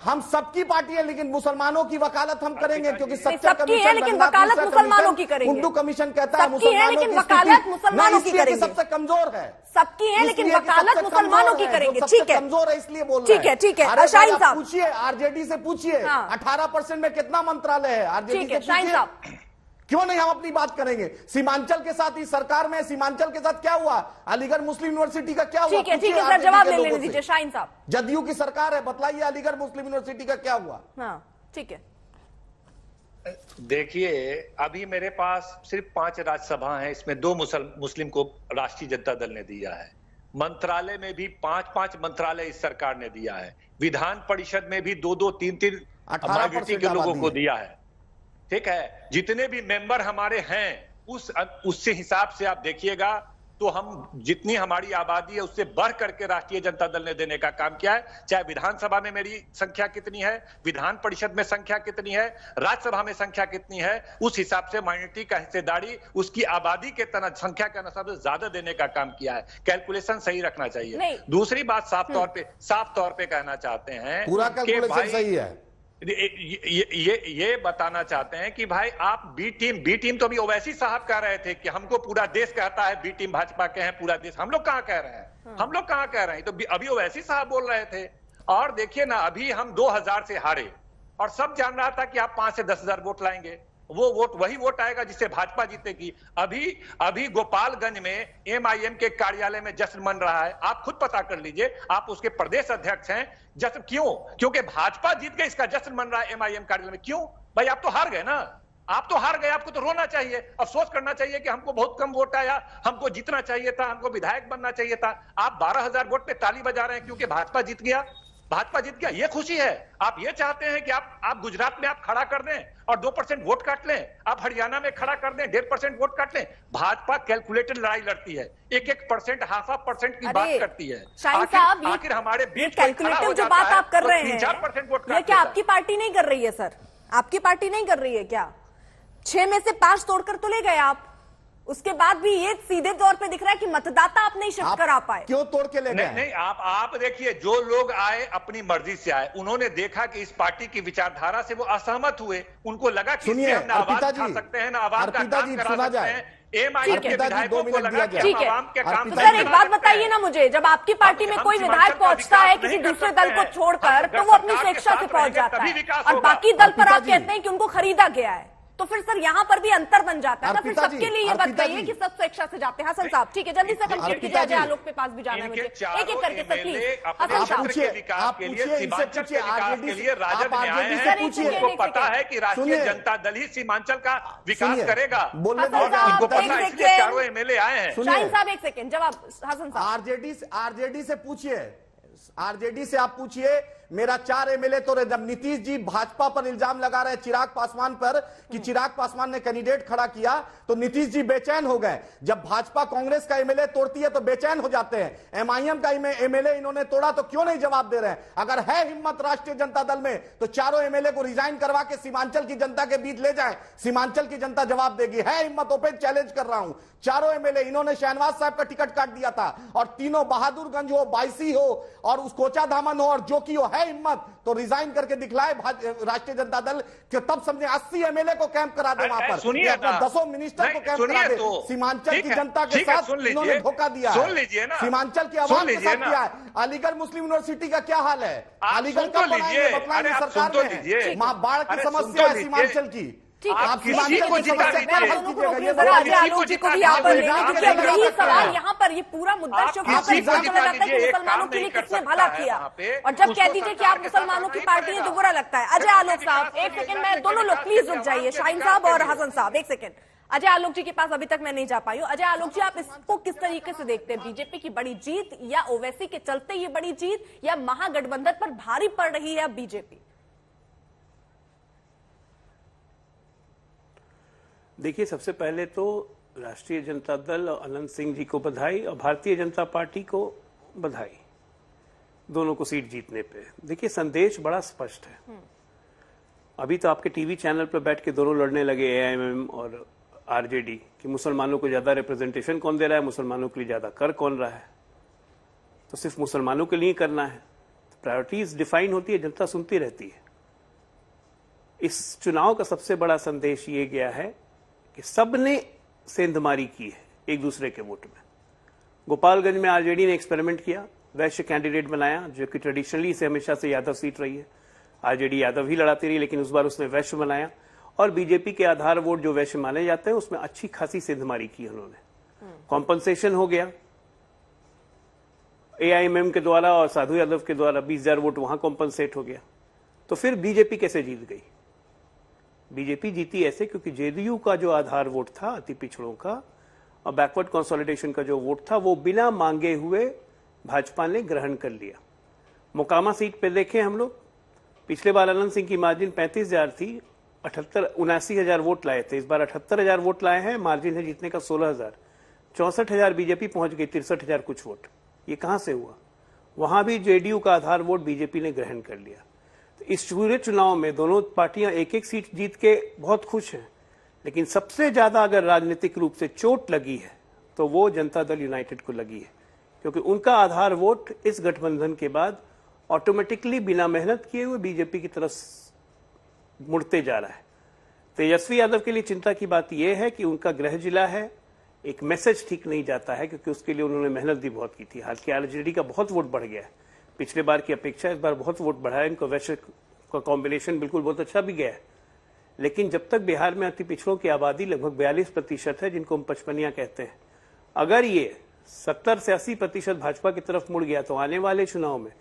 हम सबकी पार्टी है, लेकिन मुसलमानों की वकालत हम करेंगे, क्योंकि सच्चा सबकी है लेकिन वकालत मुसलमानों की करेंगे। हिंदू कमीशन कहता है सबकी है लेकिन वकालत मुसलमानों की करेंगे। सबसे कमजोर है, सबकी है लेकिन वकालत मुसलमानों की करेंगे। ठीक है, कमजोर है इसलिए बोल रहे हैं। ठीक है, ठीक है। शाहीन साहब पूछिए, आरजेडी से पूछिए 18% में कितना मंत्रालय है आरजेडी से पूछिए। क्यों नहीं हम अपनी बात करेंगे? सीमांचल के साथ इस सरकार में, सीमांचल के साथ क्या हुआ? अलीगढ़ मुस्लिम यूनिवर्सिटी का क्या हुआ? ठीक है, ठीक है सर, जवाब ले लेने दीजिए शाहीन साहब। जदयू की सरकार है, बतलाइए अलीगढ़ मुस्लिम यूनिवर्सिटी का क्या हुआ? हाँ ठीक है। देखिए, अभी मेरे पास सिर्फ 5 राज्यसभा हैं, इसमें 2 मुस्लिम को राष्ट्रीय जनता दल ने दिया है। मंत्रालय में भी 5-5 मंत्रालय इस सरकार ने दिया है। विधान परिषद में भी 2-2, 3-3 माइनॉरिटी के लोगों को दिया है। ठीक है, जितने भी मेंबर हमारे हैं उससे हिसाब से आप देखिएगा तो हम जितनी हमारी आबादी है उससे बढ़ करके राष्ट्रीय जनता दल ने देने का काम किया है। चाहे विधानसभा में मेरी संख्या कितनी है, विधान परिषद में संख्या कितनी है, राज्यसभा में संख्या कितनी है, उस हिसाब से माइनॉरिटी का हिस्सेदारी उसकी आबादी के संख्या के अनुसार ज्यादा देने का काम किया है। कैलकुलेशन सही रखना चाहिए। दूसरी बात साफ तौर पे कहना चाहते हैं पूरा कैलकुलेशन सही है। ये बताना चाहते हैं कि भाई आप बी टीम तो अभी ओवैसी साहब कह रहे थे कि हमको पूरा देश कहता है बी टीम भाजपा के हैं पूरा देश। हम लोग कहां कह रहे हैं? हम लोग कहां कह रहे हैं? तो अभी ओवैसी साहब बोल रहे थे। और देखिए ना, अभी हम 2000 से हारे और सब जान रहा था कि आप 5 से 10,000 वोट लाएंगे। वो वोट वही वोट आएगा जिससे भाजपा जीतेगी। अभी गोपालगंज में एमआईएम के कार्यालय में जश्न मन रहा है। आप खुद पता कर लीजिए, आप उसके प्रदेश अध्यक्ष हैं। जश्न क्यों? क्योंकि भाजपा जीत गई, इसका जश्न मन रहा है एमआईएम कार्यालय में। क्यों भाई? आप तो हार गए ना, आप तो हार गए। आपको तो रोना चाहिए, अफसोस करना चाहिए कि हमको बहुत कम वोट आया, हमको जीतना चाहिए था, हमको विधायक बनना चाहिए था। आप 12,000 वोट पे ताली बजा रहे हैं क्योंकि भाजपा जीत गया। भाजपा जीत गया, ये खुशी है। आप ये चाहते हैं कि आप गुजरात में आप खड़ा कर दें और 2% वोट काट लें, आप हरियाणा में खड़ा कर दें 1.5% वोट काट लें। भाजपा कैलकुलेटेड लड़ाई लड़ती है, 1% 0.5% की बात करती है। आखिर हमारे बीच कैलकुलेटिव जो बात आप कर रहे हैं, 4% वोट ये क्या आपकी पार्टी नहीं कर रही है सर? आपकी पार्टी नहीं कर रही है क्या? 6 में से 5 तोड़कर तो ले गए आप, उसके बाद भी ये सीधे तौर पे दिख रहा है कि मतदाता आप नहीं शिफ्ट करा पाए। क्यों तोड़ के ले गए? नहीं, आप देखिए, जो लोग आए अपनी मर्जी से आए, उन्होंने देखा कि इस पार्टी की विचारधारा से वो असहमत हुए। उनको लगा कि इससे हम ना आवाज उठा सकते हैं, ना आवाज का काम करा सकते हैं। एमआईएम के विधायकों को लगा कि हम आवाम के काम। सर एक बात बताइए ना मुझे, जब आपकी पार्टी में कोई विधायक पहुंचता है किसी दूसरे दल को छोड़कर, तो वो अपनी स्वेच्छा से पहुंच जाता है, और बाकी दल पर आप कहते हैं कि उनको खरीदा गया है, तो फिर सर यहाँ पर भी अंतर बन जाता है ना। फिर सबके लिए ये बताइए कि सब स्वेच्छा से जाते हैं। हसन साहब ठीक है, जल्दी से कंप्लीट कीजिए, अजय आलोक के पास भी जाना है मुझे। एक एक करके सर प्लीज। हसन साहब उनको पता है कि राष्ट्रीय जनता दल ही सीमांचल का विकास करेगा। चारों एमएलए आए हैं। शाहीन साहब एक सेकेंड जवाब। हसन साहब आरजेडी से पूछिए, आरजेडी से आप पूछिए, मेरा 4 एमएलए तो जब नीतीश जी भाजपा पर इल्जाम लगा रहे चिराग पासवान पर कि चिराग पासवान ने कैंडिडेट खड़ा किया तो नीतीश जी बेचैन हो गए। जब भाजपा कांग्रेस का एमएलए तोड़ती है तो बेचैन हो जाते हैं। एमआईएम का एमएलए इन्होंने तोड़ा तो क्यों नहीं जवाब दे रहे हैं? अगर है हिम्मत राष्ट्रीय जनता दल में तो चारों एमएलए को रिजाइन करवा के सीमांचल की जनता के बीच ले जाएं, सीमांचल की जनता जवाब देगी। है हिम्मत, ओपन चैलेंज कर रहा हूं। चारों एमएलए, इन्होंने शहनवाज साहब का टिकट काट दिया था, और तीनों बहादुरगंज हो, बायसी हो और उस कोचा धामन हो और जो की हो, है हिम्मत तो रिजाइन करके दिखलाए राष्ट्रीय जनता दल के, तब समझे 80 एमएलए को कैंप करा दे वहां पर, 10 मिनिस्टर को कैंप करा दे। सीमांचल की जनता के साथ इन्होंने धोखा दिया है, सीमांचल की आवाम के साथ किया है। अलीगढ़ मुस्लिम यूनिवर्सिटी का क्या हाल है? अलीगढ़ का बतलाएंगे सरकार में, बाढ़ की समस्या है सीमांचल की। आप किसी को जिता लीजिए, को भी यहाँ पर यही सवाल, यहाँ पर ये पूरा मुद्दा मुसलमानों के लिए किसने भला किया, और जब कह दीजिए कि आप मुसलमानों की पार्टी है तो बुरा लगता है। अजय आलोक साहब एक सेकंड, मैं दोनों लोग प्लीज रुक जाइए, शाहीन साहब और हसन साहब एक सेकंड। अजय आलोक जी के पास अभी तक मैं नहीं जा पाई हूँ। अजय आलोक जी, आप इसको किस तरीके से देखते हैं? बीजेपी की बड़ी जीत, या ओवैसी के चलते ये बड़ी जीत, या महागठबंधन पर भारी पड़ रही है बीजेपी? देखिए, सबसे पहले तो राष्ट्रीय जनता दल और अनंत सिंह जी को बधाई, और भारतीय जनता पार्टी को बधाई, दोनों को सीट जीतने पे। देखिए, संदेश बड़ा स्पष्ट है। अभी तो आपके टीवी चैनल पर बैठ के दोनों लड़ने लगे, एआईएमएम और आरजेडी, कि मुसलमानों को ज्यादा रिप्रेजेंटेशन कौन दे रहा है, मुसलमानों के लिए ज्यादा कर कौन रहा है। तो सिर्फ मुसलमानों के लिए करना है, प्रायोरिटीज डिफाइन होती है, जनता सुनती रहती है। इस चुनाव का सबसे बड़ा संदेश ये गया है कि सबने सेंधमारी की है एक दूसरे के वोट में। गोपालगंज में आरजेडी ने एक्सपेरिमेंट किया, वैश्य कैंडिडेट बनाया, जो कि ट्रेडिशनली से हमेशा से यादव सीट रही है। आरजेडी यादव ही लड़ाती रही, लेकिन उस बार उसने वैश्य बनाया और बीजेपी के आधार वोट जो वैश्य माने जाते हैं उसमें अच्छी खासी सेंधमारी की उन्होंने। कॉम्पनसेशन हो गया एआईएमएम के द्वारा और साधु यादव के द्वारा, 20,000 वोट वहां कॉम्पनसेट हो गया। तो फिर बीजेपी कैसे जीत गई? बीजेपी जीती ऐसे क्योंकि जेडीयू का जो आधार वोट था अति पिछड़ों का और बैकवर्ड कंसोलिडेशन का जो वोट था वो बिना मांगे हुए भाजपा ने ग्रहण कर लिया। मोकामा सीट पे देखें हम लोग, पिछले बार अनंत सिंह की मार्जिन 35,000 थी, 79,000 वोट लाए थे। इस बार 78,000 वोट लाए हैं, मार्जिन है जीतने का 16,000। 64,000 बीजेपी पहुंच गई, 63,000 कुछ वोट। ये कहां से हुआ? वहां भी जेडीयू का आधार वोट बीजेपी ने ग्रहण कर लिया। तो इस पूरे चुनाव में दोनों पार्टियां एक एक सीट जीत के बहुत खुश हैं, लेकिन सबसे ज्यादा अगर राजनीतिक रूप से चोट लगी है तो वो जनता दल यूनाइटेड को लगी है, क्योंकि उनका आधार वोट इस गठबंधन के बाद ऑटोमेटिकली बिना मेहनत किए हुए बीजेपी की तरफ मुड़ते जा रहा है। तेजस्वी यादव के लिए चिंता की बात यह है कि उनका गृह जिला है, एक मैसेज ठीक नहीं जाता है, क्योंकि उसके लिए उन्होंने मेहनत भी बहुत की थी। हालांकि आरजेडी का बहुत वोट बढ़ गया है, पिछले बार की अपेक्षा इस बार बहुत वोट बढ़ा है। इनको वैश्य का कॉम्बिनेशन बिल्कुल बहुत अच्छा भी गया है, लेकिन जब तक बिहार में अति पिछड़ों की आबादी लगभग 42% है, जिनको हम पचपनिया कहते हैं, अगर ये 70 से 80% भाजपा की तरफ मुड़ गया तो आने वाले चुनाव में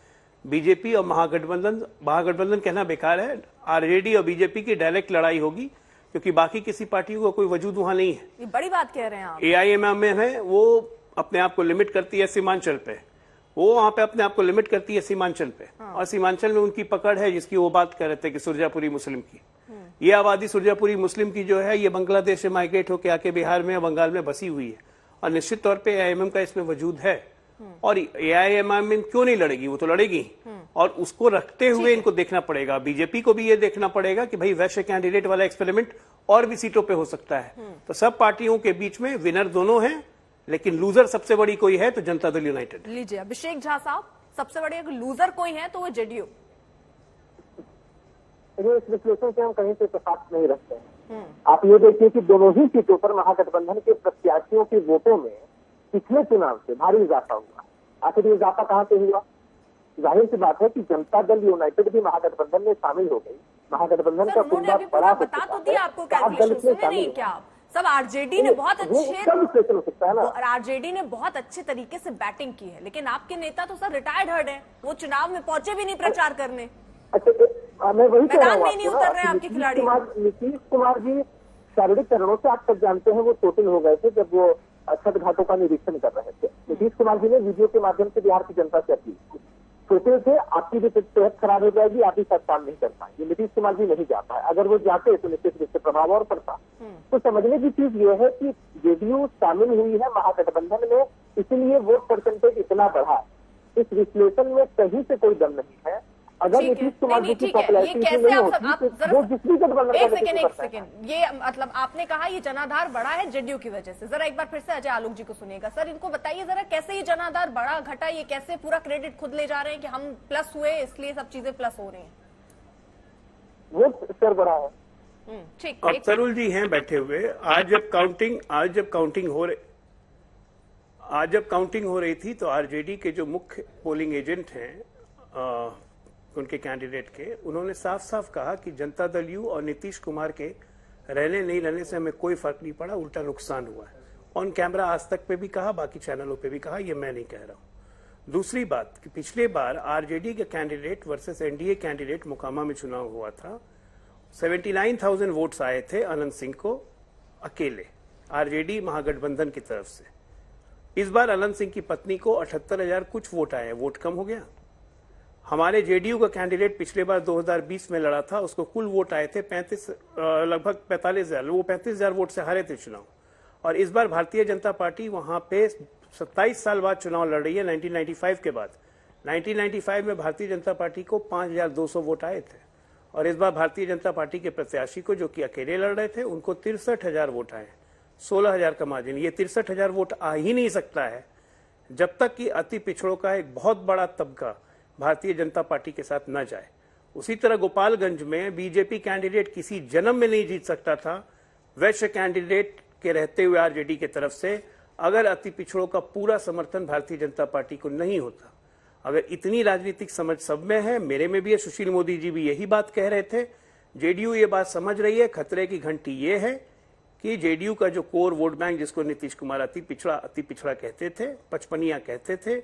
बीजेपी और महागठबंधन कहना बेकार है, आरजेडी और बीजेपी की डायरेक्ट लड़ाई होगी, क्योंकि बाकी किसी पार्टी का कोई वजूद वहां नहीं है। ये बड़ी बात कह रहे हैं आप। एआईएमएम में है, वो अपने आप को लिमिट करती है सीमांचल पे, वो वहां पे अपने आप को लिमिट करती है सीमांचल पे। और सीमांचल में उनकी पकड़ है, जिसकी वो बात कर रहे थे कि सुरजापुरी मुस्लिम की, ये आबादी सुरजापुरी मुस्लिम की जो है ये बांग्लादेश से माइग्रेट होकर आके बिहार में बंगाल में बसी हुई है, और निश्चित तौर पे एआईएमएम का इसमें वजूद है। और एआईएमएम क्यों नहीं लड़ेगी? वो तो लड़ेगी, और उसको रखते हुए इनको देखना पड़ेगा। बीजेपी को भी ये देखना पड़ेगा कि भाई वैश्य कैंडिडेट वाला एक्सपेरिमेंट और भी सीटों पे हो सकता है। तो सब पार्टियों के बीच में विनर दोनों हैं, लेकिन लूजर सबसे बड़ी कोई है तो जनता दल यूनाइटेड। लीजिए अभिषेक झा साहब, सबसे बड़ी अगर लूजर कोई है तो वो जेडीयू। इस विश्लेषण से हम कहीं से इत्तेफाक नहीं रखते हैं। आप ये देखिए कि दोनों ही सीटों पर महागठबंधन के प्रत्याशियों के वोटों में पिछले चुनाव से भारी इजाफा हुआ। आखिर ये इजाफा कहां से हुआ? जाहिर सी बात है कि जनता दल यूनाइटेड भी महागठबंधन में शामिल हो गई। महागठबंधन का कुंडा बड़ा बता तो दिया आपको, कैलकुलेशन सुने नहीं क्या आप? सब आरजेडी ने बहुत अच्छे तरीके से बैटिंग की है, लेकिन आपके नेता तो सर रिटायर्ड हर्ड है, वो चुनाव में पहुंचे भी नहीं प्रचार करने। मैं वही कह रहा हूं, नहीं उतर रहे आपके खिलाड़ी। नीतीश कुमार जी शारीरिक कारणों से आप तक जानते हैं वो चोटिल हो गए थे जब वो छठ घाटों का निरीक्षण कर रहे थे। नीतीश कुमार जी ने वीडियो के माध्यम से बिहार की जनता से अपील की, चोटिल थे, आपकी भी सेहत खराब हो जाएगी, आप ही साथ काम नहीं कर पाएंगे। नीतीश कुमार जी नहीं जाता है, अगर वो जाते तो निश्चित रूप से प्रभाव और पड़ता। तो समझने की चीज ये है कि जेडीयू शामिल हुई है महागठबंधन में, इसलिए वोट परसेंटेज इतना बढ़ा। इस विश्लेषण में कहीं से कोई दम नहीं है। अगर नीतीश कुमार जी की पॉपुलैरिटी नहीं होती तो वो जिस भी गठबंधन एक सेकेंड, ये मतलब आपने कहा ये जनाधार बढ़ा है जेडीयू की वजह से। जरा एक बार फिर से अजय आलोक जी को सुनिएगा। सर इनको बताइए जरा, कैसे ये जनाधार बढ़ा घटा, ये कैसे पूरा क्रेडिट खुद ले जा रहे हैं कि हम प्लस हुए इसलिए सब चीजें प्लस हो रही हैं? वोट शेयर बढ़ा है। ठीक, तरुल जी हैं बैठे हुए। आज जब काउंटिंग हो रही थी तो आरजेडी के जो मुख्य पोलिंग एजेंट हैं उनके कैंडिडेट के, उन्होंने साफ साफ कहा कि जनता दल यू और नीतीश कुमार के रहने नहीं रहने से हमें कोई फर्क नहीं पड़ा, उल्टा नुकसान हुआ है। ऑन कैमरा आज तक पे भी कहा, बाकी चैनलों पे भी कहा, ये मैं नहीं कह रहा हूं। दूसरी बात कि पिछले बार आरजेडी के candidate versus NDA candidate Mokama में चुनाव हुआ था, 79,000 वोट्स आए थे अनंत सिंह को अकेले, आरजेडी महागठबंधन की तरफ से। इस बार अनंत सिंह की पत्नी को 78,000 कुछ वोट आए, वोट कम हो गया। हमारे जेडीयू का कैंडिडेट पिछले बार 2020 में लड़ा था, उसको कुल वोट आए थे लगभग 45,000, वो 35,000 वोट से हारे थे चुनाव। और इस बार भारतीय जनता पार्टी वहां पे 27 साल बाद चुनाव लड़ रही है, 1995 के बाद। 1995 में भारतीय जनता पार्टी को 5,200 वोट आए थे, और इस बार भारतीय जनता पार्टी के प्रत्याशी को, जो कि अकेले लड़ रहे थे, उनको 63,000 वोट आए, 16,000 का मार्जिन। ये 63,000 वोट आ ही नहीं सकता है जब तक कि अति पिछड़ों का एक बहुत बड़ा तबका भारतीय जनता पार्टी के साथ न जाए। उसी तरह गोपालगंज में बीजेपी कैंडिडेट किसी जन्म में नहीं जीत सकता था। वैश्य कैंडिडेट के रहते हुए आरजेडी की तरफ से अगर अति पिछड़ों का पूरा समर्थन भारतीय जनता पार्टी को नहीं होता। अगर इतनी राजनीतिक समझ सब में है, मेरे में भी है, सुशील मोदी जी भी यही बात कह रहे थे। जेडीयू ये बात समझ रही है। खतरे की घंटी ये है कि जेडीयू का जो कोर वोट बैंक, जिसको नीतीश कुमार अति पिछड़ा कहते थे, पचपनिया कहते थे,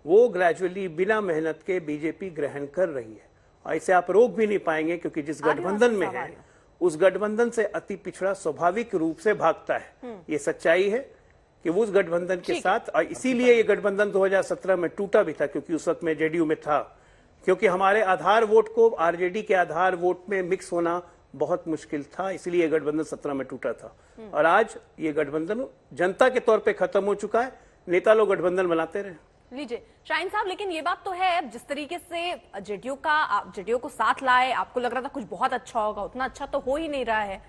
वो ग्रेजुअली बिना मेहनत के बीजेपी ग्रहण कर रही है। और इसे आप रोक भी नहीं पाएंगे, क्योंकि जिस गठबंधन में है उस गठबंधन से अति पिछड़ा स्वाभाविक रूप से भागता है। ये सच्चाई है कि वो उस गठबंधन के साथ, और इसीलिए ये गठबंधन 2017 में टूटा भी था, क्योंकि उस वक्त में जेडीयू में था, क्योंकि हमारे आधार वोट को आरजेडी के आधार वोट में मिक्स होना बहुत मुश्किल था। इसलिए गठबंधन 17 में टूटा था। और आज ये गठबंधन जनता के तौर पे खत्म हो चुका है। नेता लोग गठबंधन बनाते रहे। लीजिए शाहीन साहब, लेकिन ये बात तो है, जिस तरीके से जेडीयू को साथ लाए, आपको लग रहा था कुछ बहुत अच्छा होगा, उतना अच्छा तो हो ही नहीं रहा है।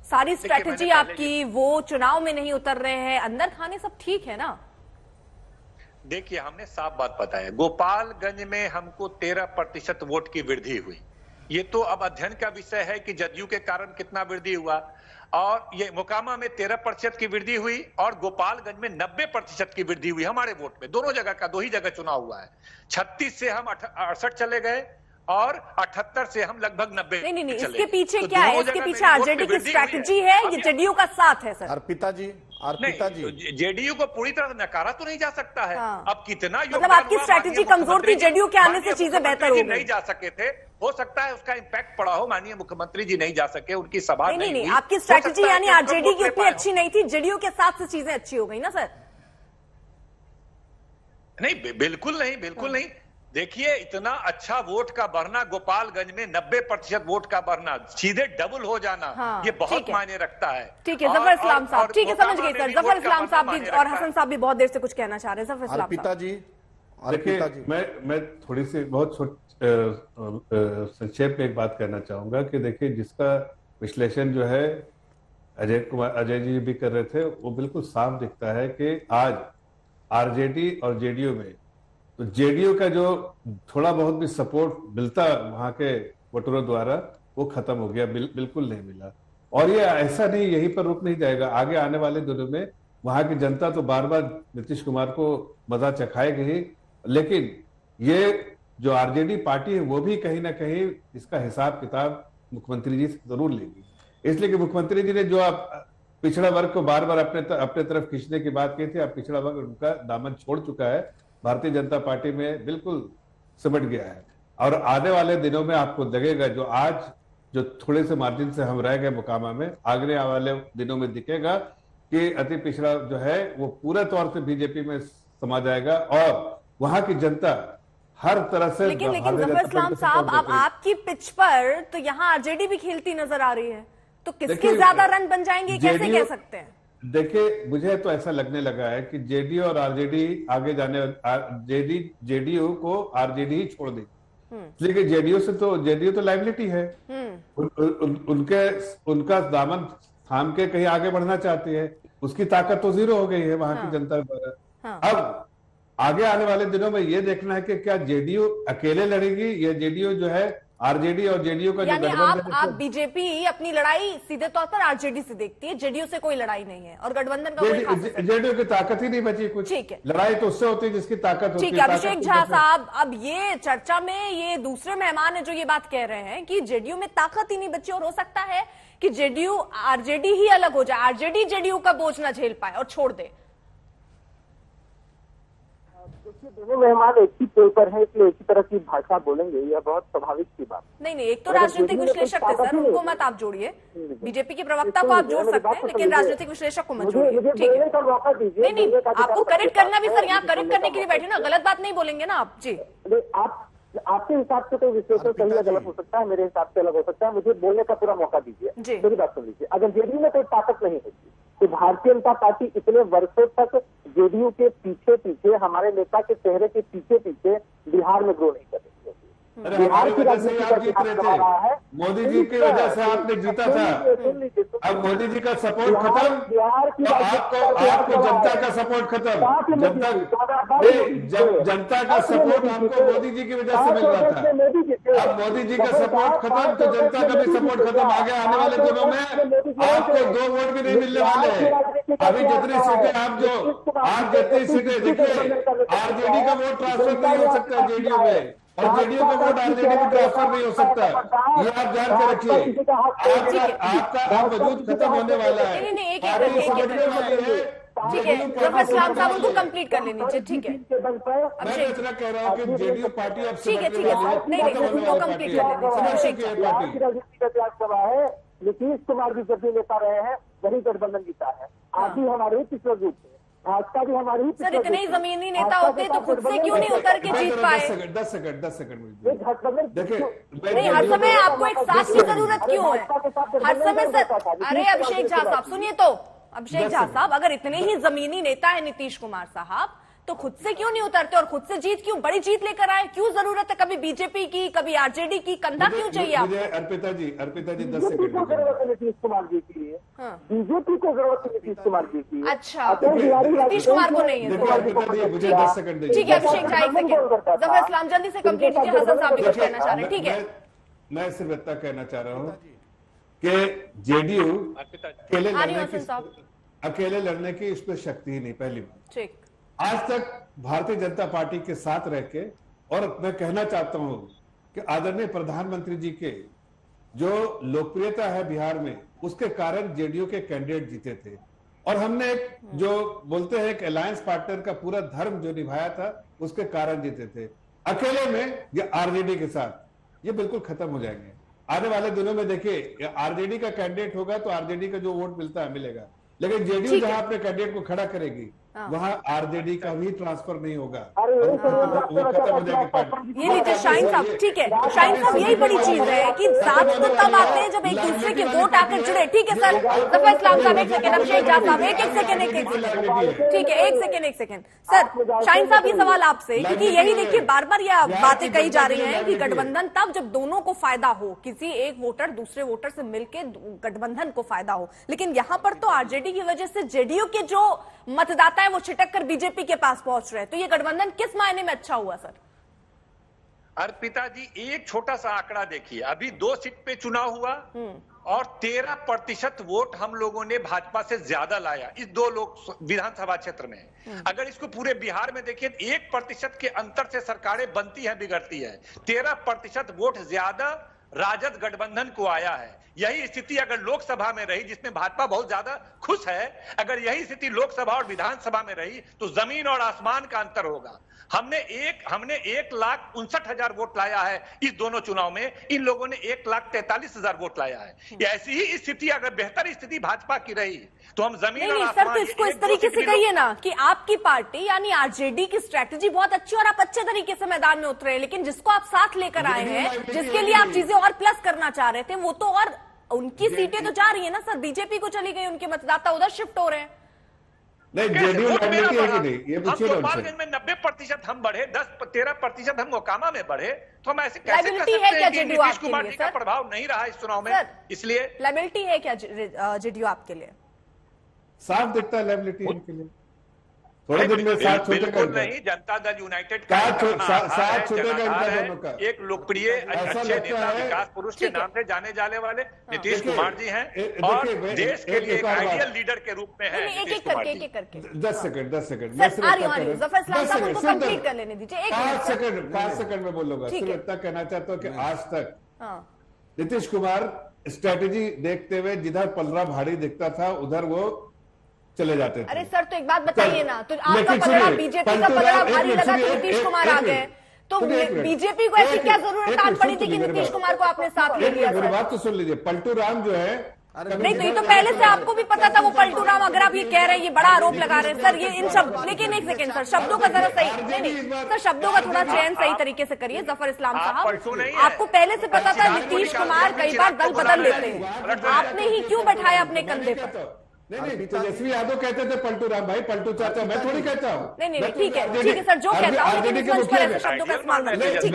सारी स्ट्रेटेजी आपकी, वो चुनाव में नहीं उतर रहे हैं, अंदर खाने सब ठीक है ना? देखिए, हमने साफ बात बताया, गोपालगंज में हमको 13% वोट की वृद्धि हुई। ये तो अब अध्ययन का विषय है कि जदयू के कारण कितना वृद्धि हुआ। और ये मोकामा में 13% की वृद्धि हुई और गोपालगंज में 90% की वृद्धि हुई हमारे वोट में। दोनों जगह का, दो ही जगह चुनाव हुआ है। 36 से हम 68 चले गए और 78 से हम लगभग 90 नहीं, इसके पीछे क्या है? इसके पीछे आरजेडी की स्ट्रैटेजी है, ये जेडीयू का साथ है सर? अर्पिता जी जेडीयू को पूरी तरह से नकारा तो नहीं जा सकता है। अब कितना मतलब आपकी स्ट्रैटेजी कमजोर थी, जेडीयू के आने से चीजें बेहतर हो गई। नहीं जा सके थे, हो सकता है उसका इम्पैक्ट पड़ा हो। माननीय मुख्यमंत्री जी नहीं जा सके, उनकी सभा नहीं, आपकी स्ट्रैटेजी यानी आरजेडी की उतनी अच्छी नहीं थी, जेडीयू के साथ से चीजें अच्छी हो गई ना सर? नहीं, बिल्कुल नहीं। देखिए, इतना अच्छा वोट का बढ़ना, गोपालगंज में 90% वोट का बढ़ना, सीधे डबल हो जाना, ये बहुत मायने रखता है। ठीक है जफर इस्लाम साहब, ठीक है समझ गई सर। जफर इस्लाम साहब भी और हसन साहब भी बहुत देर से कुछ कहना चाह रहे हैं। जफर इस्लाम साहब देखिए, मैं थोड़ी सी बहुत संक्षेप में एक बात कहना चाहूंगा कि देखिए, जिसका विश्लेषण जो है अजय जी भी कर रहे थे, वो बिल्कुल साफ दिखता है कि आज आरजेडी और जेडीयू में, तो जेडीयू का जो थोड़ा बहुत भी सपोर्ट मिलता वहां के वोटरों द्वारा, वो खत्म हो गया, बिल्कुल नहीं मिला। और ये ऐसा नहीं, यहीं पर रुक नहीं जाएगा। आगे आने वाले दिनों में वहां की जनता तो बार बार नीतीश कुमार को मजा चखाएगी ही, लेकिन ये जो आरजेडी पार्टी है वो भी कहीं ना कहीं इसका हिसाब किताब मुख्यमंत्री जी से जरूर लेगी। इसलिए कि मुख्यमंत्री जी ने जो आप पिछड़ा वर्ग को बार बार अपने तरफ खींचने की बात की थी, अब पिछड़ा वर्ग उनका दामन छोड़ चुका है, भारतीय जनता पार्टी में बिल्कुल सिमट गया है। और आने वाले दिनों में आपको लगेगा, जो थोड़े से मार्जिन से हम रह गए मुकामा में, आगे वाले दिनों में दिखेगा कि अति पिछड़ा जो है वो पूरे तौर से बीजेपी में समा जाएगा और वहां की जनता हर तरह से। लेकिन जफर इस्लाम साहब, अब आपकी पिच पर तो यहाँ आरजेडी भी खेलती नजर आ रही है, तो किसके ज्यादा रन बन जाएंगे, कैसे कह सकते हैं? देखिए, मुझे तो ऐसा लगने लगा है कि जेडीयू और आरजेडी आगे जाने, जेडीयू को आरजेडी ही छोड़ देगी। लेकिन जेडीयू तो लाइबिलिटी है, उनका दामन थाम के कहीं आगे बढ़ना चाहती है, उसकी ताकत तो जीरो हो गई है वहां की जनता द्वारा। अब आगे आने वाले दिनों में ये देखना है कि क्या जेडीयू अकेले लड़ेगी या जेडीयू जो है आरजेडी और जेडीयू का जो गठबंधन। आप बीजेपी अपनी लड़ाई सीधे तौर पर आरजेडी से देखती है, जेडीयू से कोई लड़ाई नहीं है और गठबंधन का कोई खास जेडीयू की ताकत ही नहीं बची कुछ। ठीक है, लड़ाई तो उससे होती है जिसकी ताकत होती है। ठीक है अभिषेक झा साहब, अब ये चर्चा में ये दूसरे मेहमान है जो ये बात कह रहे हैं कि जेडीयू में ताकत ही नहीं बची और हो सकता है कि जेडीयू आरजेडी ही अलग हो जाए, आरजेडी जेडीयू का बोझ ना झेल पाए और छोड़ दे। दोनों मेहमान एक ही पेड़ पर है, इसलिए एक ही तरह की भाषा बोलेंगे, यह बहुत स्वाभाविक सी बात। नहीं, एक तो राजनीतिक विश्लेषक थे सर, उनको मत आप जोड़िए। बीजेपी के प्रवक्ता को आप जोड़ सकते हैं, लेकिन राजनीतिक विश्लेषक को मत जोड़िए। ठीक है, नहीं, आपको करेक्ट करना भी सर, यहाँ करेक्ट करने के लिए बैठे ना, गलत बात नहीं बोलेंगे ना आप जी। आपके हिसाब से तो विश्लेषण सही या गलत हो सकता है, मेरे हिसाब से अलग हो सकता है, मुझे बोलने का पूरा मौका दीजिए। मेरी बात सुन लीजिए, अगर जेडीयू में कोई ताकत नहीं होती तो भारतीय जनता पार्टी इतने वर्षों तक जेडीयू के पीछे हमारे नेता के चेहरे के पीछे बिहार में ग्रो नहीं कर रही होती। अरे हमारी वजह से ही आप जीत रहे थे, मोदी जी की वजह से आपने जीता था। अब मोदी जी का सपोर्ट खत्म तो आपको जनता का सपोर्ट खत्म। जनता का सपोर्ट आपको मोदी जी की वजह से मिल रहा था। अब मोदी जी का सपोर्ट खत्म तो जनता का भी सपोर्ट खत्म। आगे आने वाले दिनों में आपको 2 वोट भी नहीं मिलने वाले हैं। अभी जितनी सीटें आप जितनी सीटें देखिए, आरजेडी का वोट ट्रांसफर नहीं हो सकता जेडीयू में, और जेडीयू का वोट आरजेडी में ट्रांसफर नहीं हो सकता। ये आप जान के रखिए। आपका वजूद खत्म होने वाला है। पार्टी समझने वाली है। ठीक है, जफर इस्लाम साहब उनको कंप्लीट कर लेनी चाहिए। ठीक है, मैं इतना कह रहा हूँ कि जेडीयू पार्टी अब ठीक है, नहीं उनको कंप्लीट कर लेनी चाहिए। नीतीश कुमार भी जब भी लेता रहे हैं वही गठबंधन जीता है। आप भी हमारे ही पिछले ग्रुप थे, भाजपा भी हमारी ही। सर इतने ही जमीनी नेता होते तो खुद से क्यों नहीं उतर के जीत पाए? 10 सेकंड देखिए, नहीं हर समय आपको एक साथ की जरूरत क्यों है हर समय? सर अरे अभिषेक झा साहब सुनिए तो, अभिषेक झा साहब अगर इतने ही जमीनी नेता है नीतीश कुमार साहब तो खुद से क्यों नहीं उतरते और खुद से जीत क्यों, बड़ी जीत लेकर आए? क्यों जरूरत है कभी बीजेपी की कभी आरजेडी की? कंधा क्यों चाहिए आपको? अर्पिता जी 10 सेकंड जरूरत है नीतीश कुमार जी की, बीजेपी को जरूरत है नीतीश कुमार जी की। अच्छा नीतीश कुमार को नहीं है? मुझे 10 सेकंड ठीक है अभिषेक झा, 1 सेकंड। जफर इस्लाम जल्दी से कंप्लीट कीजिए। हसन साहब भी कुछ कहना चाह रहे हैं। ठीक है, मैं सिर्फ इतना कहना चाह रहा हूँ कि जेडीयू अकेले लड़ने की इस पर शक्ति ही नहीं। पहली बात, ठीक, आज तक भारतीय जनता पार्टी के साथ रह के, और मैं कहना चाहता हूं कि आदरणीय प्रधानमंत्री जी के जो लोकप्रियता है बिहार में, उसके कारण जेडीयू के कैंडिडेट जीते थे। और हमने एक जो बोलते हैं एक अलायंस पार्टनर का पूरा धर्म जो निभाया था, उसके कारण जीते थे। अकेले में या आरजेडी के साथ ये बिल्कुल खत्म हो जाएंगे। आने वाले दिनों में देखिए, आरजेडी का कैंडिडेट होगा तो आरजेडी का जो वोट मिलता है मिलेगा, लेकिन जेडीयू जहां अपने कैंडिडेट को खड़ा करेगी वहां आरजेडी का भी ट्रांसफर नहीं होगा, वो खत्म हो जाएगी पार्टी। ये लीजिए शाहीन साहब। ठीक है शाहीन साहब, यही बड़ी चीज है कि साथ तो तब आते हैं जब एक दूसरे के वोट आकर जुड़े। ठीक है सर, जफर इस्लाम साहब 1 सेकंड, अभिषेक झा साहब 1 सेकंड, 1 सेकंड। ठीक है 1 सेकंड सर, शाहीन साहब ये सवाल आपसे, क्योंकि यही देखिए बार बार यह बातें कही जा रही हैं कि गठबंधन तब जब दोनों को फायदा हो, किसी एक वोटर दूसरे वोटर से मिलकर गठबंधन को फायदा हो, लेकिन यहाँ पर तो आरजेडी की वजह से जेडीयू के जो मतदाता है वो छिटक कर बीजेपी के पास पहुंच रहे हैं। तो ये गठबंधन किस मायने में अच्छा हुआ सर? अर्पिता जी एक छोटा सा आंकड़ा देखिए, अभी 2 सीट पे चुनाव हुआ और 13% वोट हम लोगों ने भाजपा से ज्यादा लाया इस 2 लोग विधानसभा क्षेत्र में। अगर इसको पूरे बिहार में देखिए 1% के अंतर से सरकारें बनती है बिगड़ती है। 13% वोट ज्यादा राजद गठबंधन को आया है। यही स्थिति अगर लोकसभा में रही, जिसमें भाजपा बहुत ज्यादा खुश है, अगर यही स्थिति लोकसभा और विधानसभा में रही तो जमीन और आसमान का अंतर होगा। हमने 1,59,000 वोट लाया है इस दोनों चुनाव में, इन लोगों ने 1,43,000 वोट लाया है। ऐसी ही स्थिति अगर बेहतर स्थिति भाजपा की रही तो हम जमीन और आसमान। सर तो इसको इस तरीके से कहिए ना कि आपकी पार्टी यानी आरजेडी की स्ट्रैटेजी बहुत अच्छी और आप अच्छे तरीके से मैदान में उतरे, लेकिन जिसको आप साथ लेकर आए हैं, जिसके लिए आप चीजें और प्लस करना चाह रहे थे, वो तो और उनकी सीटें तो जा रही है ना सर, बीजेपी को चली गई, उनके मतदाता उधर शिफ्ट हो रहे हैं। नहीं जेडीयू ये पूछिए, गोपालगंज में 90% हम बढ़े, 13% हम मोकामा में बढ़े, तो हम ऐसे कैसे कर सकते हैं कि नीतीश कुमार जी का प्रभाव नहीं रहा इस चुनाव में? इसलिए लायबिलिटी है क्या जेडीयू आपके लिए? साफ दिखता है लायबिलिटी इनके लिए। थोड़े दिन में साथ छूटेगा नहीं, जनता दल यूनाइटेड साथ छूटेगा इनका दोनों का। एक लोकप्रिय अच्छे नेता विकास पुरुष के नाम से जाने जाने वाले नीतीश कुमार जी हैं और देश के लिए एक आइडियल लीडर के रूप में है। एक एक करके 10 सेकंड जफर इस्लाम साहब उनको कंप्लीट कर लेने दीजिए। 5 सेकंड में बोलूंगा। सिर्फ इतना कहना चाहता हूँ कि आज तक नीतीश कुमार स्ट्रेटेजी देखते हुए जिधर पलड़ा भारी दिखता था उधर वो चले जाते थे। अरे सर तो एक बात बताइए ना, तो आपका पलड़ा बीजेपी का पलड़ा भारी लगा तो नीतीश कुमार आ गए, तो बीजेपी को ऐसी क्या जरूरत आन पड़ी थी कि नीतीश कुमार को आपने साथ ले लिया? मेरी बात तो सुन लीजिए, पलटू राम जो है नहीं तो ये तो पहले से आपको भी पता था वो पलटू राम, अगर आप ये कह रहे हैं ये बड़ा आरोप लगा रहे हैं सर, ये इन शब्द, लेकिन 1 सेकंड सर, शब्दों का जरा सही नहीं सर, शब्दों का थोड़ा चयन सही तरीके से करिए। जफर इस्लाम साहब आपको पहले से पता था नीतीश कुमार कई बार दल बदल लेते हैं, आपने ही क्यों बैठाया अपने कंधे पर? नहीं, तेजस्वी यादव कहते थे पलटू राम भाई, पलटू चाचा, मैं थोड़ी कहता हूँ। नहीं, ठीक है सर, जो कहता हूँ आरजेडी के मुखिया शब्दों का इस्तेमाल मत कीजिए।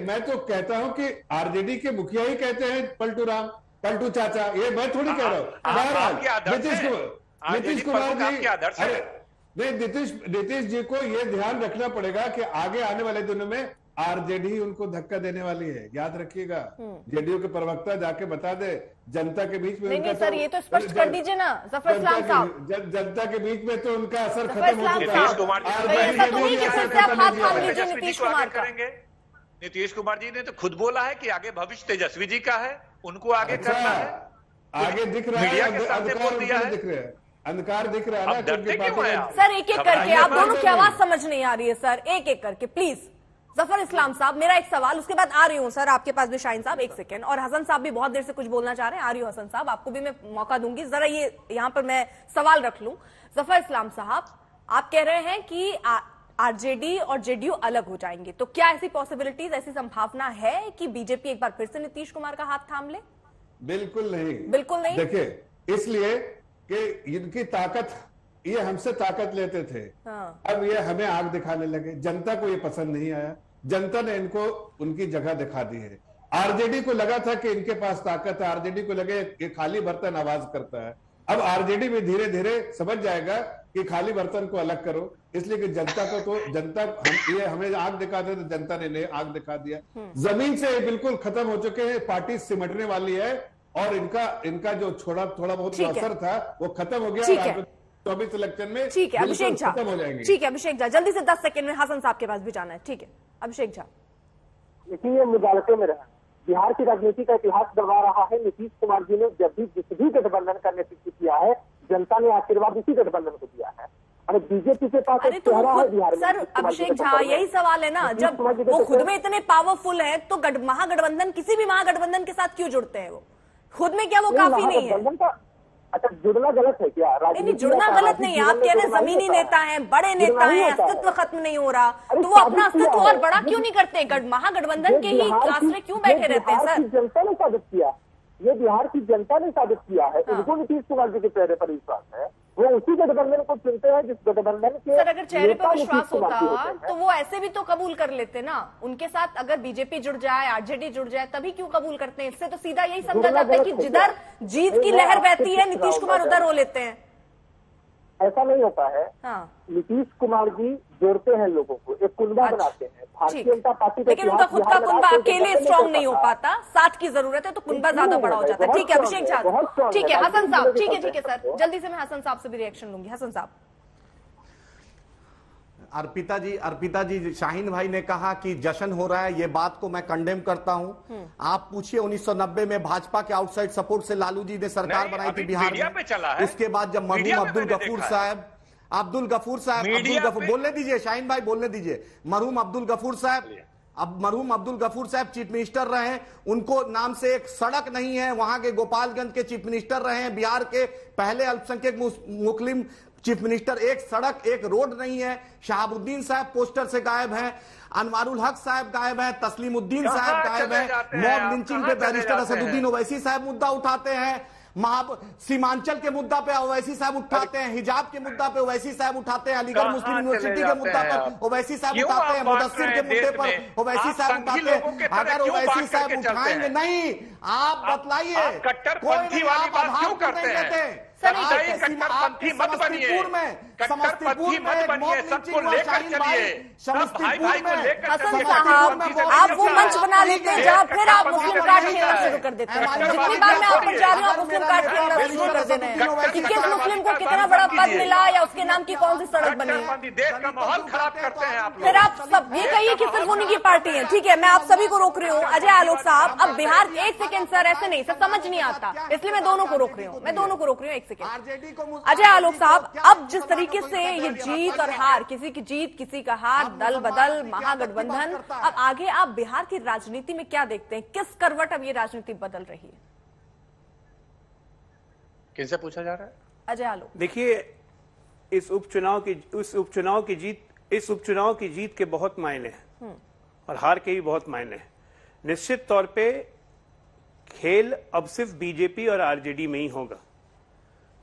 मैं तो कहता हूँ कि आरजेडी के मुखिया ही कहते हैं पलटू राम, पलटू चाचा, ये मैं थोड़ी कह रहा हूँ। बहरहाल नीतीश कुमार जी, अरे नहीं, नीतीश जी को ये ध्यान रखना पड़ेगा कि आगे आने वाले दिनों में आरजेडी उनको धक्का देने वाली है, याद रखिएगा। जेडीयू के प्रवक्ता जाके बता दे जनता के बीच में। नहीं सर, ये तो स्पष्ट कर दीजिए ना जफर इस्लाम साहब। जनता के बीच में तो उनका असर खत्म हो चुका है। नीतीश कुमार जी ने तो खुद बोला है कि आगे भविष्य तेजस्वी जी का है, उनको आगे करना है। आगे दिख रहा है, अंधकार दिख रहा है ना। सर एक एक करके, आप दोनों की आवाज समझ नहीं आ रही है सर, एक एक करके प्लीज। जफर इस्लाम साहब, मेरा एक सवाल, उसके बाद आ रही हूं सर आपके पास भी शाहीन साहब, एक सेकंड। और हसन साहब भी बहुत देर से कुछ बोलना चाह रहे हैं, आ रही हूं हसन साहब, आपको भी मैं मौका दूंगी। जरा ये यहां पर मैं सवाल रख लूं। जफर इस्लाम साहब, आप कह रहे हैं कि आरजेडी और जेडीयू अलग हो जाएंगे, तो क्या ऐसी पॉसिबिलिटीज, ऐसी संभावना है कि बीजेपी एक बार फिर से नीतीश कुमार का हाथ थाम ले? बिल्कुल नहीं, बिल्कुल नहीं। देखिए, इसलिए कि इनकी ताकत, ये हमसे ताकत लेते थे, अब ये हमें आग दिखाने लगे। जनता को ये पसंद नहीं आया, जनता ने इनको उनकी जगह दिखा दी है। आरजेडी को लगा था कि इनके पास ताकत है, आरजेडी को लगे ये खाली बर्तन आवाज करता है। अब आरजेडी भी धीरे धीरे समझ जाएगा कि खाली बर्तन को अलग करो, इसलिए कि जनता को तो ये हमें आग दिखाते थे, जनता ने आग दिखा दिया। जमीन से बिल्कुल खत्म हो चुके हैं, पार्टी सिमटने वाली है और इनका जो थोड़ा बहुत असर था वो खत्म हो गया। 24 इलेक्शन में ठीक है अभिषेक झा, खत्म हो जाएंगे। ठीक है अभिषेक झा, जल्दी से 10 सेकंड में हसन साहब के पास भी जाना है। ठीक है अभिषेक झा। देखिए, ये मुदालते में रहा, बिहार की राजनीति का इतिहास दर्शा रहा है। नीतीश कुमार जी ने जब भी जिस भी गठबंधन का नेतृत्व किया है, जनता ने आशीर्वाद इसी गठबंधन को दिया है। और बीजेपी के पास एक चेहरा है बिहार में। सर अभिषेक झा, यही सवाल है ना, जब वो खुद में इतने पावरफुल है तो महागठबंधन, किसी भी महागठबंधन के साथ क्यों जुड़ते हैं? वो खुद में क्या वो काफी नहीं है? अच्छा, जुड़ना गलत है क्या? नहीं, जुड़ना गलत नहीं है। आप कह रहे हैं जमीनी नेता हैं, बड़े नेता हैं, अस्तित्व खत्म नहीं हो रहा, तो वो अपना अस्तित्व और बड़ा क्यों नहीं करते? महागठबंधन के ही आश्रय क्यों बैठे रहते हैं? सर, जनता ने साबित किया, ये बिहार की जनता ने साबित किया है। उनको नीतीश कुमार जी के चेहरे पर विश्वास है, वो उसी गठबंधन को चुनते हैं जिस गठबंधन के। सर अगर चेहरे पर विश्वास होता तो वो ऐसे भी तो कबूल कर लेते ना। उनके साथ अगर बीजेपी जुड़ जाए, आरजेडी जुड़ जाए, तभी क्यों कबूल करते हैं? इससे तो सीधा यही समझा जाता है कि जिधर जीत की लहर बहती है नीतीश कुमार उधर हो लेते हैं। ऐसा नहीं होता है। नीतीश कुमार जी जोड़ते हैं लोगों को, एक कुनबा बनाते हैं। भारतीय जनता पार्टी, लेकिन उनका खुद का कुनबा अकेले स्ट्रॉन्ग नहीं हो पाता, साथ की जरूरत है, तो कुनबा ज्यादा बड़ा हो जाता है। ठीक है अभिषेक झा, ठीक है हसन साहब, ठीक है सर, जल्दी से मैं हसन साहब से भी रिएक्शन लूंगी। हसन साहब। अर्पिता जी, शाहीन भाई ने कहा कि जश्न हो रहा है, ये बात को मैं कंडेम करता हूं। आप पूछिए 1990 में भाजपा के आउटसाइड सपोर्ट से लालू जी ने सरकार बनाई थी बिहार में। उसके बाद जब मरहूम अब्दुल गफूर साहब बोलने दीजिए, शाहीन भाई बोलने दीजिए। मरहूम अब्दुल गफूर साहब चीफ मिनिस्टर रहे, उनको नाम से एक सड़क नहीं है। वहां के गोपालगंज के चीफ मिनिस्टर रहे हैं, बिहार के पहले अल्पसंख्यक मुस्लिम चीफ मिनिस्टर। एक सड़क, एक रोड नहीं है। शहाबुद्दीन साहब पोस्टर से गायब हैं, अनवारुल हक साहब गायब हैं, तस्लीमुद्दीन साहब गायब हैं। मॉब लिंचिंग पे बैरिस्टर असदुद्दीन ओवैसी साहब मुद्दा उठाते हैं, सीमांचल के मुद्दा पे ओवैसी साहब उठाते हैं, हिजाब के मुद्दा पे ओवैसी साहब उठाते हैं, अलीगढ़ मुस्लिम यूनिवर्सिटी के मुद्दा पर ओवैसी साहब उठाते हैं, मुदस्सिर के मुद्दे पर ओवैसी साहब उठाते हैं। अगर ओवैसी साहब उठाएंगे नहीं, आप बतलाइए, कोई वाली बात क्यों करते हैं? समस्तीपुर में सबको लेकर चलिए, समस्तीपुर में हसन साहब आप वो मंच बना लेते हैं जहाँ फिर आप मुस्लिम कार्ड खेलना शुरू कर देते हैं। जितनी बार मैं आप पर जा रही हूँ, आप मुस्लिम कार्ड खेलना शुरू कर देते हैं कि किस मुस्लिम को कितना बड़ा पद मिला या उसके नाम की कौन सी सड़क बनी। देश का माहौल खराब करते हैं आप। फिर आप सब ये कहिए कि सिर्फ उन्हीं की पार्टी है। ठीक है, मैं आप सभी को रोक रही हूँ। अजय आलोक साहब, अब बिहार, एक सेकंड सर, ऐसे नहीं सर, समझ नहीं आता, इसलिए मैं दोनों को रोक रही हूँ, एक सेकंड। अजय आलोक साहब, अब जिस तरीके से ये जीत और हार, किसी की जीत किसी का हार, दल बदल, महागठबंधन, अब आगे आप बिहार की राजनीति में क्या देखते हैं? किस करवट अब ये राजनीति बदल रही है? किनसे पूछा जा रहा है? अजय आलोक। देखिए, इस उपचुनाव की जीत के बहुत मायने हैं और हार के भी बहुत मायने हैं। निश्चित तौर पे खेल अब सिर्फ बीजेपी और आरजेडी में ही होगा।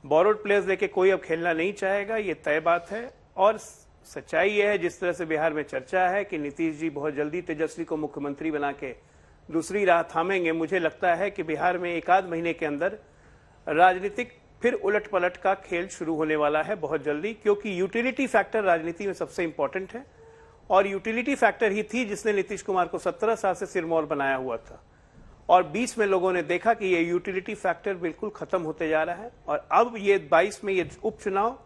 बोरोड प्लेयर्स लेके कोई अब खेलना नहीं चाहेगा, ये तय बात है। और सच्चाई यह है, जिस तरह से बिहार में चर्चा है कि नीतीश जी बहुत जल्दी तेजस्वी को मुख्यमंत्री बना के दूसरी राह थामेंगे, मुझे लगता है कि बिहार में एक आध महीने के अंदर राजनीतिक फिर उलट पलट का खेल शुरू होने वाला है बहुत जल्दी, क्योंकि यूटिलिटी फैक्टर राजनीति में सबसे इंपॉर्टेंट है। और यूटिलिटी फैक्टर ही थी जिसने नीतीश कुमार को 17 साल से सिरमौर बनाया हुआ था, और 20 में लोगों ने देखा कि ये यूटिलिटी फैक्टर बिल्कुल खत्म होते जा रहा है। और अब ये 22 में ये उपचुनाव,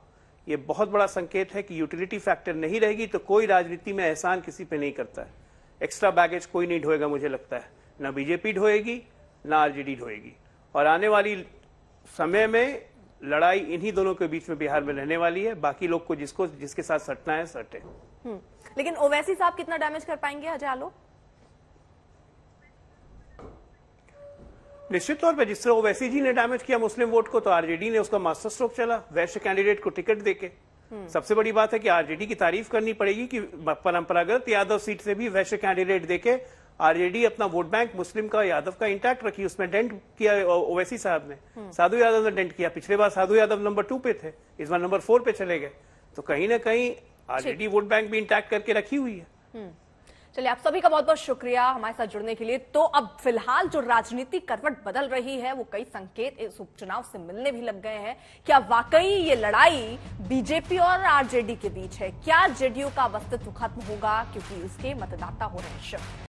ये बहुत बड़ा संकेत है कि यूटिलिटी फैक्टर नहीं रहेगी तो कोई राजनीति में एहसान किसी पे नहीं करता है। एक्स्ट्रा बैगेज कोई नहीं ढोएगा, मुझे लगता है ना बीजेपी ढोएगी ना आरजेडी ढोएगी। और आने वाली समय में लड़ाई इन्हीं दोनों के बीच में बिहार में रहने वाली है। बाकी लोग को जिसके साथ सटना है सटे। लेकिन ओवैसी साहब कितना डैमेज कर पाएंगे अजय आलोक? निश्चित तौर पर जिस तरह ओवैसी जी ने डैमेज किया मुस्लिम वोट को, तो आरजेडी ने उसका मास्टर स्ट्रोक चला वैश्य कैंडिडेट को टिकट देके। सबसे बड़ी बात है कि आरजेडी की तारीफ करनी पड़ेगी कि परंपरागत यादव सीट से भी वैश्य कैंडिडेट देके आरजेडी अपना वोट बैंक मुस्लिम का, यादव का इंटैक्ट रखी। उसमें डेंट किया ओवैसी साहब ने, साधु यादव ने डेंट किया। पिछले बार साधु यादव नंबर 2 पे थे, इस बार नंबर 4 पे चले गए। तो कहीं ना कहीं आरजेडी वोट बैंक भी इंटैक्ट करके रखी हुई है। चलिए, आप सभी का बहुत बहुत शुक्रिया हमारे साथ जुड़ने के लिए। तो अब फिलहाल जो राजनीतिक करवट बदल रही है, वो कई संकेत इस उपचुनाव से मिलने भी लग गए हैं। क्या वाकई ये लड़ाई बीजेपी और आरजेडी के बीच है? क्या जेडीयू का अस्तित्व खत्म होगा क्योंकि उसके मतदाता हो रहे हैं शिफ्ट?